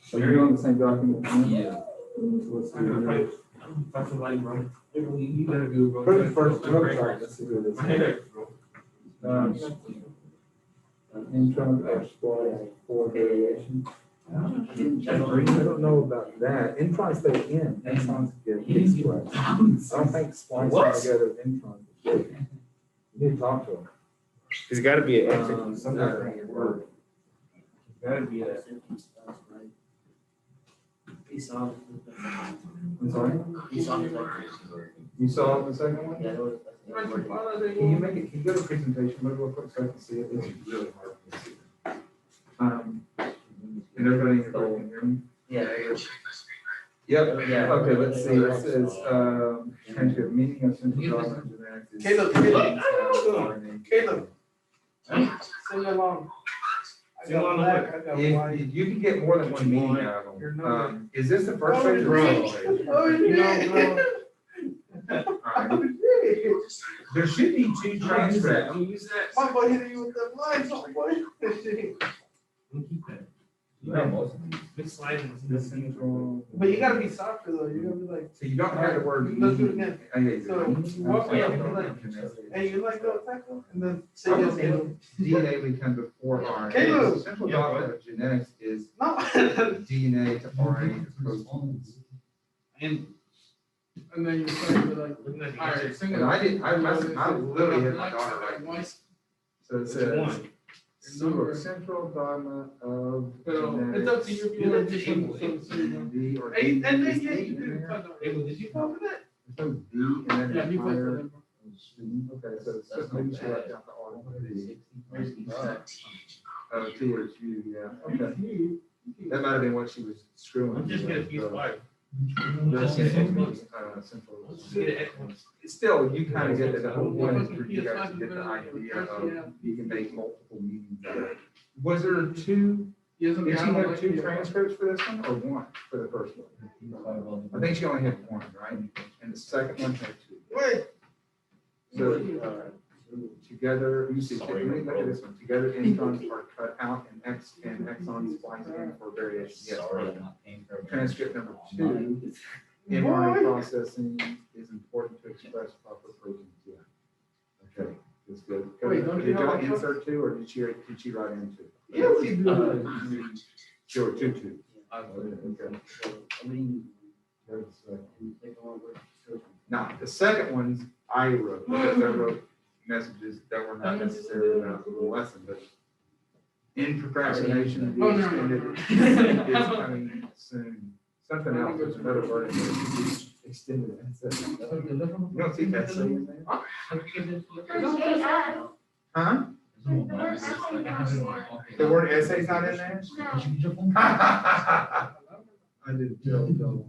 So you're on the same document? Yeah. Let's see here. That's a line, bro. You better do it. Put the first one, sorry, let's see who this is. Intron or splice for variation. I don't know about that. Introns stay in, exons get spliced. I don't think splicing together introns is good. You need to talk to them. There's gotta be an exit. Somewhere in your word. Gotta be a. I'm sorry? You saw the second one? Yeah, that was. Can you make it, can you go to presentation mode real quick so I can see it? It's really hard to see. And everybody in your group can hear me? Yeah. Yep, Yeah. okay, let's see, it says, transcript, meaning of central dogma genetics is. Caleb. Sing along. I got black, I got white. If you can get more than one meaning out of Your them, number. is this the first page or the second page? Oh, yeah. Alright. There should be two transcripts. I'm gonna use that. My boy hit you with the lines, oh boy. You got most of these. Mixed sliding. The central. But you gotta be softer though, you gotta be like. So you don't have the word. Let's do it again. Okay, So you walk up and be like, hey, you like go tackle? And then say yes, Caleb. DNA would come before RNA. Caleb. The central dogma of genetics is No. DNA to RNA to proteins. And And then you start to like, looking at the alright, answers. sing it. And I literally hit my daughter right. So it says, Number. central dogma of Pero it's up to you if you want to take some. D or And D. then Is yeah, D you in do. there? Abel, did you fall for that? There's no D and then Yeah, the you put higher them. student. Okay, so it's just maybe she left out the R. T or Q, yeah, okay. That might have been what she was screwing. I'm just gonna use five. That's central. Let's just get an X1. Still, you kind of get that the whole point is for you guys to get the idea of you can make multiple meanings out of it. Was there two, did she have two transcripts for this one or one for the first one? I think she only had one, right? And the second one had two. Wait. So, together, you see, let me look at this one. Together, introns are cut out and exons spliced in for variation. Yes. Transcript number 2, mRNA processing is important to express proper proteins. Yeah. Okay, that's good. Wait, don't you Did have y'all that insert 2 or did she write in 2? Yeah, we do. Sure, 2. Okay. Now, the second one's I wrote, because I wrote messages that were not necessarily about the lesson, but in procrastination, the extended is coming soon. Something else, there's another word in there, extended essay. You don't see essay in there? Huh? The word essay's not in there? I did tell on that one.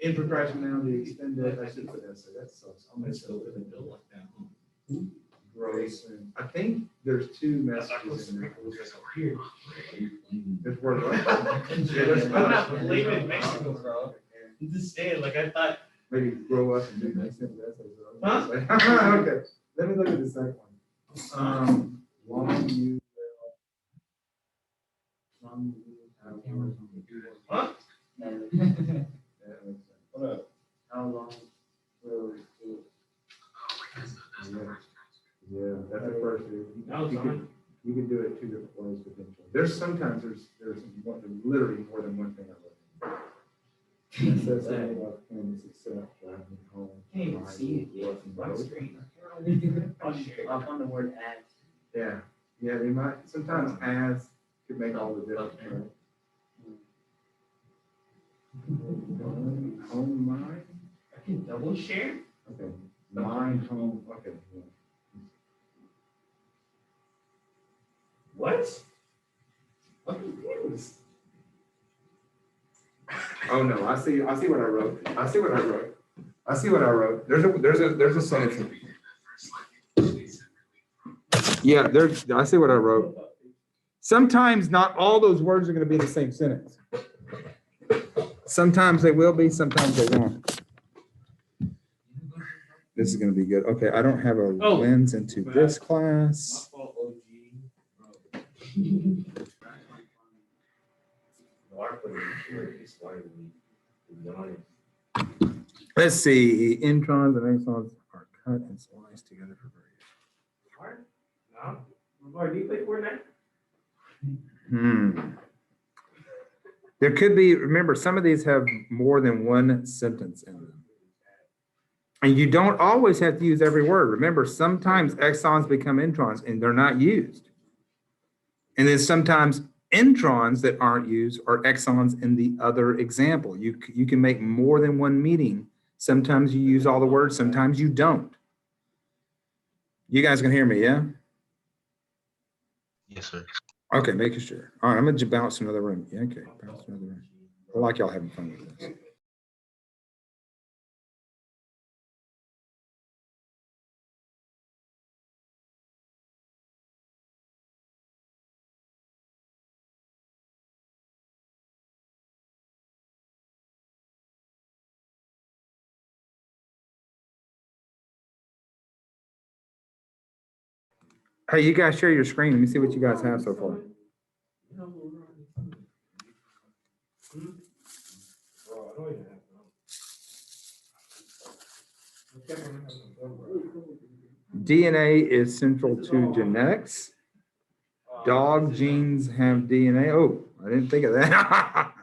In procrastination, the extended, I should put essay, that sucks. I'll make it gross. I think there's 2 messages in there. There's word. I'm not blaming Mexico, bro. I'm just saying, like, I thought. Maybe grow up and do extended essays. Huh? Okay, let me look at the second one. Long you. Huh? How long will it take? Yeah, that's the first. That was fine. You can do it 2 different ways potentially. There's sometimes literally more than one thing I wrote. It says something about family success, driving home. Can't even see it yet. Working On both. screen. Up on the word at. Yeah, yeah, they might, sometimes as could make all the difference, right? Home, mine, I can double share? okay, mine, home, okay. Yeah. What? What is this? Oh, no, I see what I wrote. I see what I wrote. There's a sentence. Yeah, I see what I wrote. Sometimes not all those words are gonna be the same sentence. Sometimes they will be, sometimes they won't. This is gonna be good. Okay, I don't have a lens into this class. My fault, OG. Let's see, introns and exons are cut and spliced together for variation. No. Mark, do you play Fortnite? There could be, remember, some of these have more than one sentence in them. And you don't always have to use every word. Remember, sometimes exons become introns and they're not used. And then sometimes introns that aren't used are exons in the other example. You can make more than one meaning. Sometimes you use all the words, sometimes you don't. You guys can hear me, yeah? Yes, sir. Okay, making sure. All right, I'm gonna bounce to another room. Yeah, okay, bounce to another room. I like y'all having fun with this. Hey, you guys share your screen. Let me see what you guys have so far. DNA is central to genetics. Dog genes have DNA. Oh, I didn't think of that.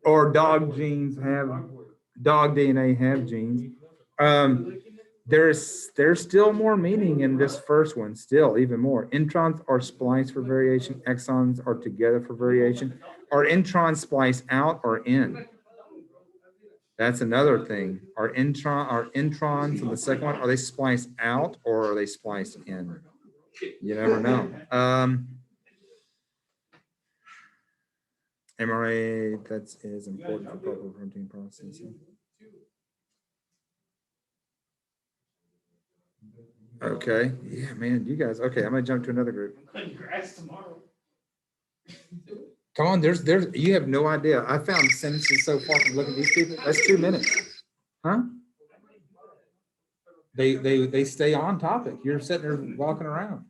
Or dog DNA have genes. There's still more meaning in this first one, still even more. Introns are spliced for variation. Exons are together for variation. Are introns spliced out or in? That's another thing. Are introns in the second one, are they spliced out or are they spliced in? You never know. MRA, that is important for proper protein processing. Okay, yeah, man, you guys, okay, I'm gonna jump to another group. Come on, there's, you have no idea. I found sentences so far from looking at these people, that's 2 minutes. Huh? They stay on topic. You're sitting there walking around.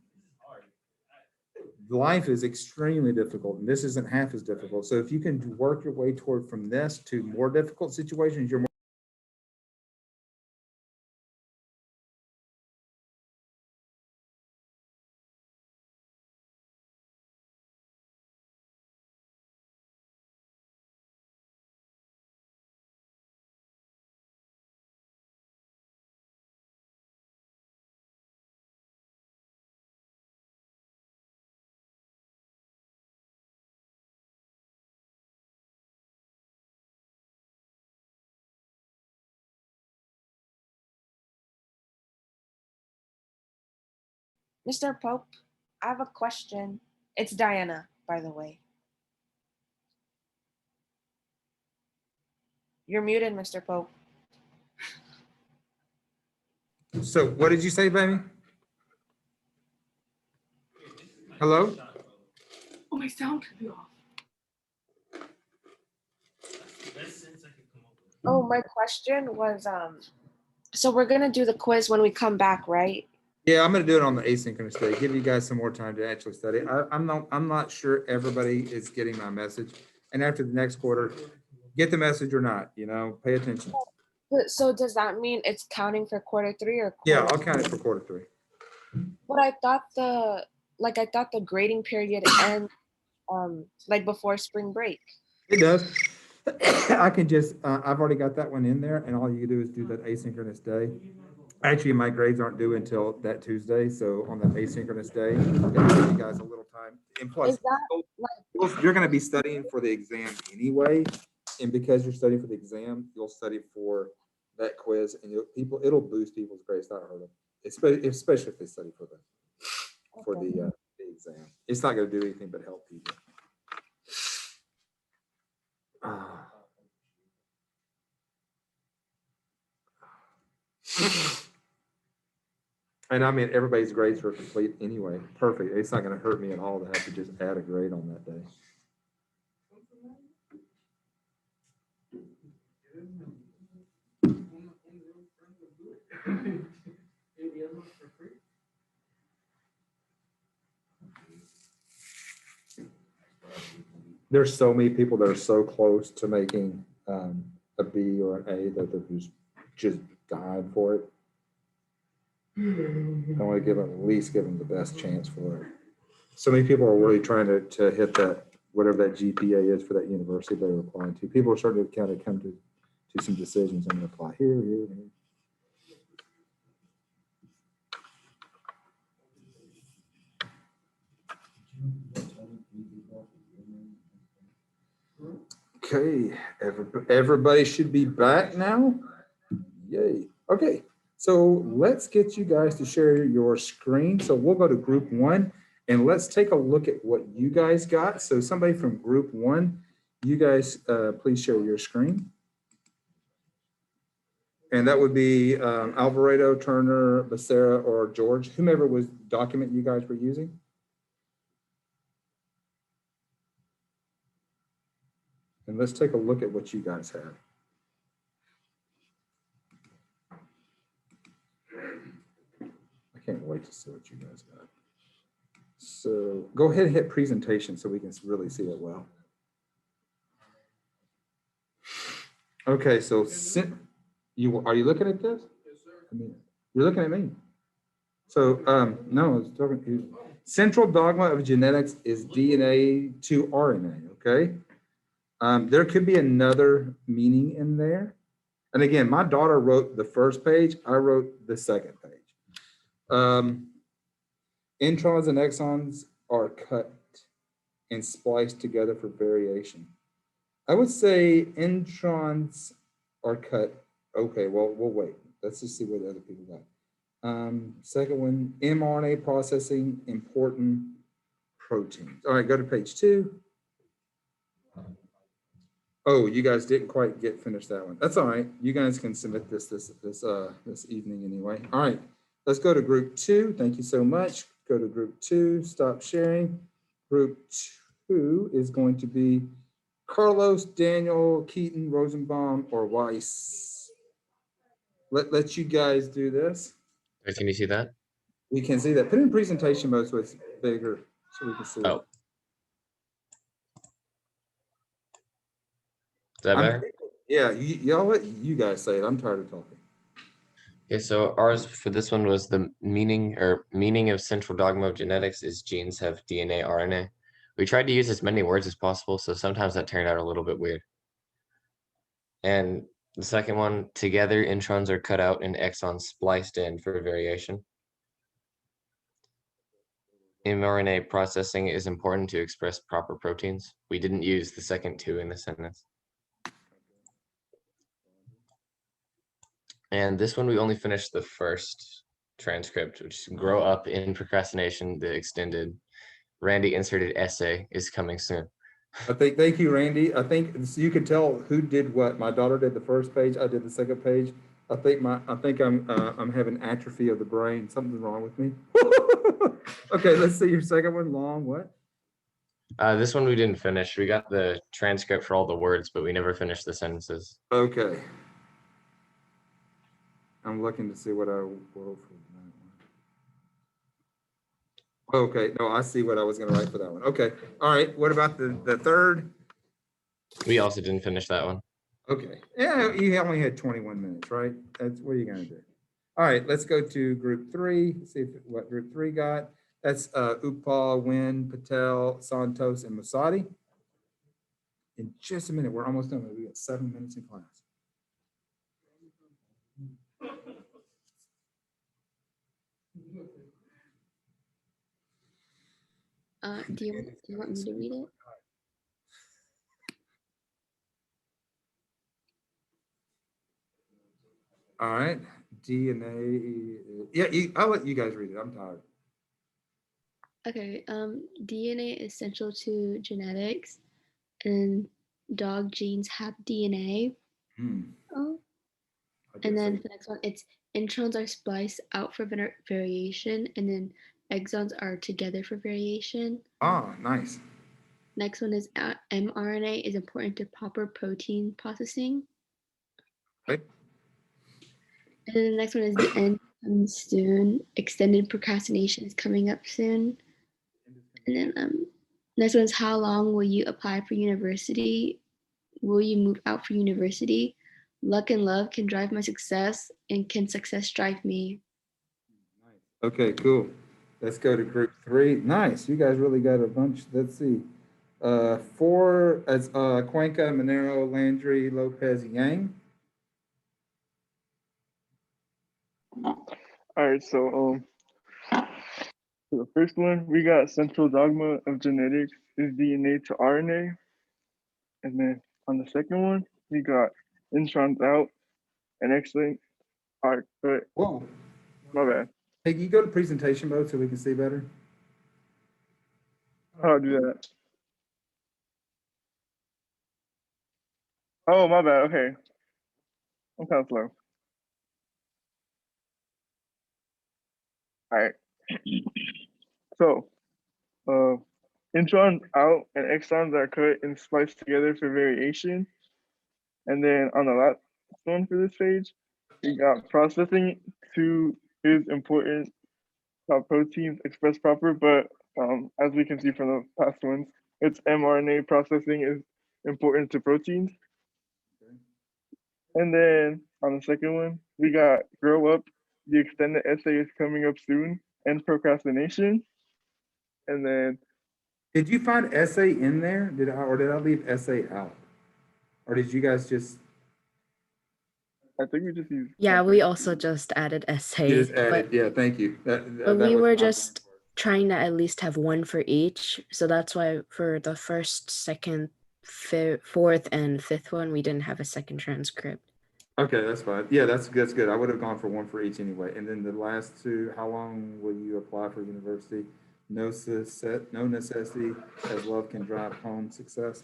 Life is extremely difficult, and this isn't half as difficult. So if you can work your way toward from this to more difficult situations, you're more. Mr. Pope, I have a question. It's Diana, by the way. You're muted, Mr. Pope. So what did you say, baby? Hello? Oh, my sound could be off. Oh, my question was, so we're gonna do the quiz when we come back, right? Yeah, I'm gonna do it on the asynchronous day. Give you guys some more time to actually study. I'm not sure everybody is getting my message. And after the next quarter, get the message or not, pay attention. So does that mean it's counting for quarter 3 or? Yeah, I'll count it for quarter 3. But I thought the grading period ends like before spring break. It does. I can just, I've already got that one in there, and all you do is do that asynchronous day. Actually, my grades aren't due until that Tuesday, so on that asynchronous day, I'll give you guys a little time. And plus, Is that you're gonna be studying for the exam anyway, and because you're studying for the exam, you'll study for that quiz, and it'll boost people's grades, not hurt them, especially if they study for the exam. It's not gonna do anything but help people. And I mean, everybody's grades are complete anyway. Perfect. It's not going to hurt me at all to have to just add a grade on that day. There's so many people that are so close to making a B or an A that they're just dying for it. I want to at least give them the best chance for it. So many people are really trying to hit that, whatever that GPA is for that university they're applying to. People are starting to kind of come to some decisions. I'm going to apply here, here, here. Okay, everybody should be back now. Yay. Okay, so let's get you guys to share your screen. So we'll go to group 1 and let's take a look at what you guys got. So somebody from group 1, you guys please share your screen. And that would be Alvarado, Turner, Becerra, or George, whomever was document you guys were using. And let's take a look at what you guys have. I can't wait to see what you guys got. So go ahead and hit presentation so we can really see it well. Okay, so are you looking at this? I mean, you're looking at me. So, no, I was talking to you. Central dogma of genetics is DNA to RNA, okay? There could be another meaning in there. And again, my daughter wrote the first page, I wrote the second page. Introns and exons are cut and spliced together for variation. I would say introns are cut. Okay, well, we'll wait. Let's just see what the other people got. Second one, mRNA processing important proteins. All right, go to page 2. Oh, you guys didn't quite finish that one. That's all right. You guys can submit this evening anyway. All right, let's go to group 2. Thank you so much. Go to group 2. Stop sharing. Group 2 is going to be Carlos, Daniel, Keaton, Rosenbaum, or Weiss. Let you guys do this. Can you see that? We can see that. Put in presentation mode so it's bigger so we can see Oh. it. Is that better? Yeah, y'all let you guys say it. I'm tired of talking. Okay, so ours for this one was the meaning of central dogma of genetics is genes have DNA, RNA. We tried to use as many words as possible, so sometimes that turned out a little bit weird. And the second one, together introns are cut out and exons spliced in for variation. mRNA processing is important to express proper proteins. We didn't use the second 2 in the sentence. And this one, we only finished the first transcript, which is grow up in procrastination, the extended. Randy inserted essay is coming soon. Thank you, Randy. I think you can tell who did what. My daughter did the first page. I did the second page. I think I'm having atrophy of the brain. Something's wrong with me. Okay, let's see your second one. Long what? This one we didn't finish. We got the transcript for all the words, but we never finished the sentences. Okay. I'm looking to see what I wrote for that one. Okay, no, I see what I was going to write for that one. Okay, all right. What about the third? We also didn't finish that one. Okay, yeah, you only had 21 minutes, right? That's what are you going to do? All right, let's go to group 3. See what group 3 got. That's Upal, Wynn, Patel, Santos, and Masadi. In just a minute, we're almost done. We got 7 minutes in class. Do you want me to read it? All right, DNA. Yeah, I'll let you guys read it. I'm tired. Okay. DNA is essential to genetics, and dog genes have DNA. Oh. And then the next one, it's introns are spliced out for variation, and then exons are together for variation. Ah, nice. Next one is mRNA is important to proper protein processing. Okay. And then the next one is the end comes soon. Extended procrastination is coming up soon. And then next one is how long will you apply for university? Will you move out for university? Luck and love can drive my success, and can success drive me? Okay, cool. Let's go to group 3. Nice. You guys really got a bunch. Let's see. 4 as Cuenca, Monero, Landry, Lopez, Yang. All right, so the first one, we got central dogma of genetics is DNA to RNA. And then on the second one, we got introns out and X-linked are cut. Whoa. My bad. Hey, can you go to presentation mode so we can see better? How do I do that? Oh, my bad. Okay. I'm kind of slow. All right. So, introns out and exons are cut and spliced together for variation. And then on the last one for this page, we got processing is important. Proteins expressed proper, but as we can see from the past ones, it's mRNA processing is important to proteins. And then on the second one, we got grow up. The extended essay is coming up soon, and procrastination. And then Did you find essay in there? Did I leave essay out? Or did you guys just I think we just use. Yeah, we also just added essay, you just but added? Yeah, thank you. but That we was were my just trying to at least have one for each. So that's why for the first, second, fourth, and fifth one, we didn't have a second transcript. Okay, that's fine. Yeah, that's good. I would have gone for one for each anyway. And then the last two, how long will you apply for university? No necessity, as love can drive home success.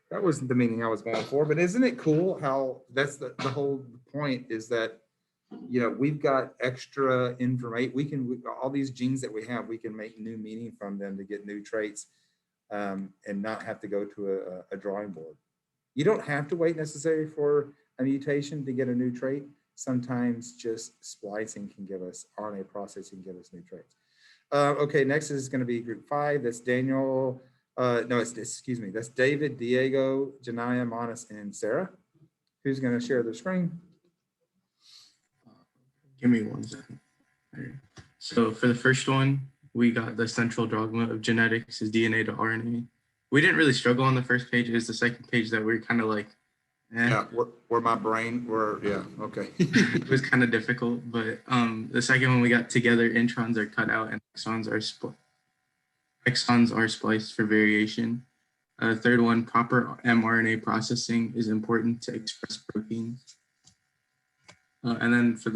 That wasn't the meaning I was going for, but isn't it cool how that's the whole point is that, you know, we've got extra information. All these genes that we have, we can make new meaning from them to get new traits, and not have to go to a drawing board. You don't have to wait necessarily for a mutation to get a new trait. Sometimes just splicing can give us, RNA processing can give us new traits. Okay, next is going to be group 5. That's Daniel. Excuse me. That's David, Diego, Janaya, Manas, and Sarah. Who's going to share their screen? Give me 1 second. So for the first one, we got the central dogma of genetics is DNA to RNA. We didn't really struggle on the first page. It was the second page that we were kind of like, Yeah, where my brain were, yeah, okay. It was kind of difficult, but the second one we got together, introns are cut out and exons are spliced for variation. Third one, proper mRNA processing is important to express proteins. And then for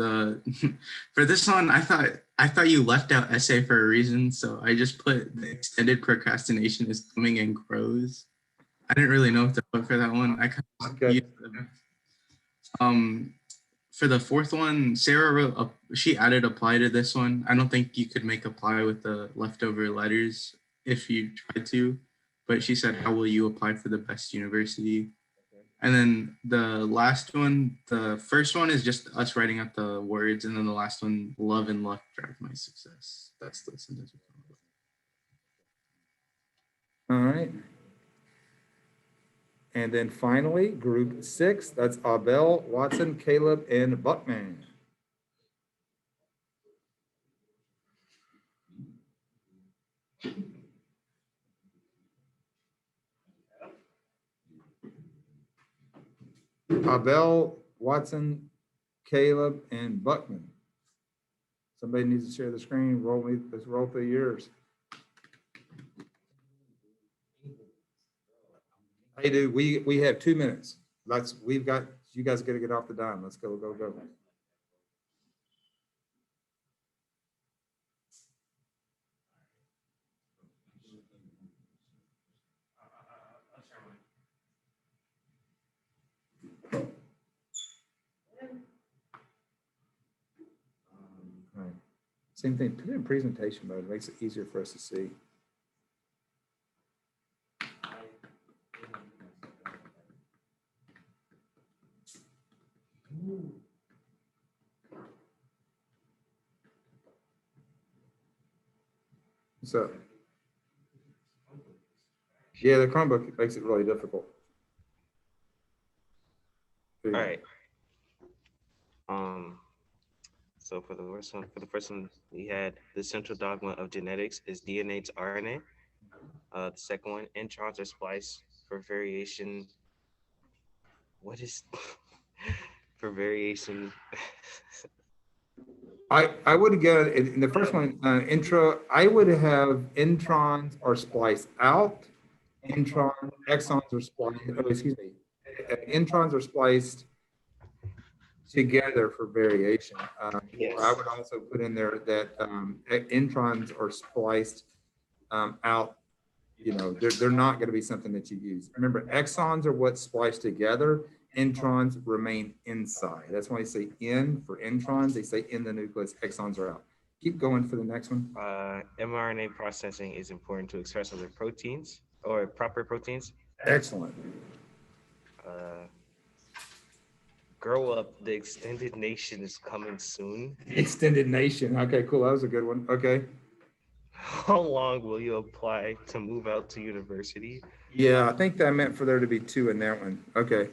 this one, I thought you left out essay for a reason, so I just put the extended procrastination is coming and grows. I didn't really know what to put for that one. I kind of used them. For the fourth one, Sarah wrote she added apply to this one. I don't think you could make apply with the leftover letters if you tried to, but she said, how will you apply for the best university? And then the last one, the first one is just us writing out the words, and then the last one, love and luck drive my success. That's the sentence. All right. And then finally, group 6, that's Abel, Watson, Caleb, and Buckman. Abel, Watson, Caleb, and Buckman. Somebody needs to share the screen. Let's roll through yours. Hey, dude, we have 2 minutes. You guys got to get off the dime. Let's go. Right. Same thing, put it in presentation mode, it makes it easier for us to see. So, yeah, the Chromebook makes it really difficult. All right. So for the first one, we had the central dogma of genetics is DNA to RNA. The second one, introns are spliced for variation. What is for variation? I would get in the first one, intro, I would have introns are spliced out, exons are spliced, introns are spliced together for variation. Yes. I would also put in there that introns are spliced out. You know, they're not going to be something that you use. Remember, exons are what's spliced together. Introns remain inside. That's why they say in for introns. They say in the nucleus. Exons are out. Keep going for the next one. mRNA processing is important to express other proteins or proper proteins. Excellent. Grow up. The extended nation is coming soon. Extended nation. Okay, cool. That was a good one. Okay. How long will you apply to move out to university? Yeah, I think that meant for there to be 2 in that one. Okay.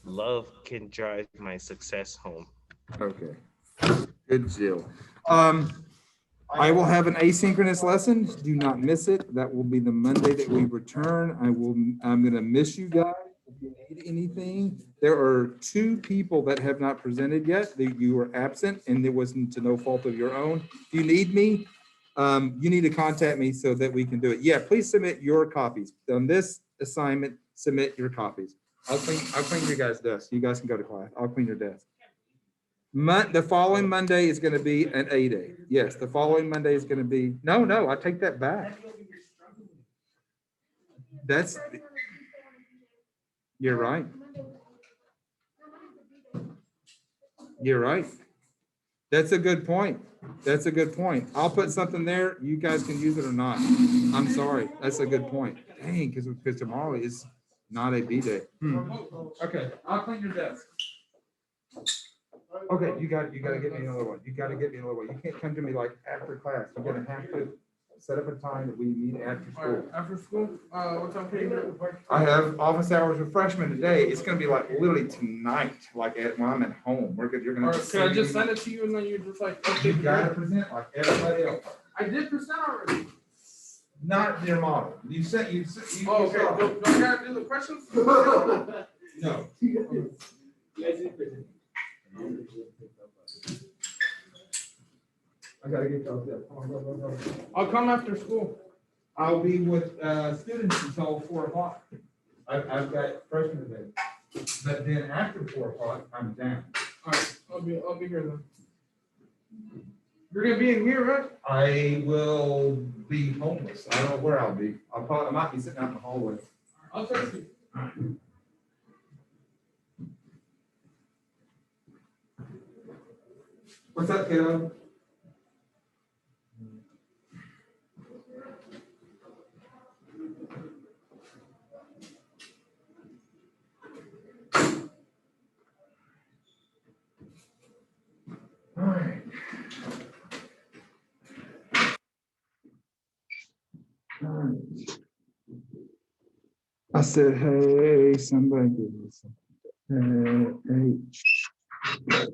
Love can drive my success home. Okay, good deal. I will have an asynchronous lesson. Do not miss it. That will be the Monday that we return. I'm gonna miss you guys. If you need anything, there are 2 people that have not presented yet, that you were absent, and it wasn't to no fault of your own. If you need me, you need to contact me so that we can do it. Yeah, please submit your copies. On this assignment, submit your copies. I'll clean your guys' desk. You guys can go to class. I'll clean your desk. The following Monday is gonna be an A-day. Yes, the following Monday is gonna be, no, I take that back. That's, you're right. You're right. That's a good point. That's a good point. I'll put something there. You guys can use it or not. I'm sorry. That's a good point. Dang, because tomorrow is not a B-day. Okay, I'll clean your desk. Okay, you gotta get me another one. You gotta get me another one. You can't come to me like after class. You're gonna have to set up a time that we meet after school. After school, what time can you do? I have office hours with freshmen today. It's gonna be like literally tonight, like when I'm at home. You're gonna. Can I just send it to you and then you just like. You gotta present like everybody else. I did present already. Not their model. You said. Oh, okay, do I gotta do the questions? No. I gotta get those up. I'll come after school. I'll be with students until 4 o'clock. I've got freshmen today. But then after 4 o'clock, I'm down. All right, I'll be here then. You're gonna be in here, right? I will be homeless. I don't know where I'll be. I might be sitting out in the hallway. I'll text you. What's up, kiddo? All right. All right. I said, hey, somebody give me something. Hey.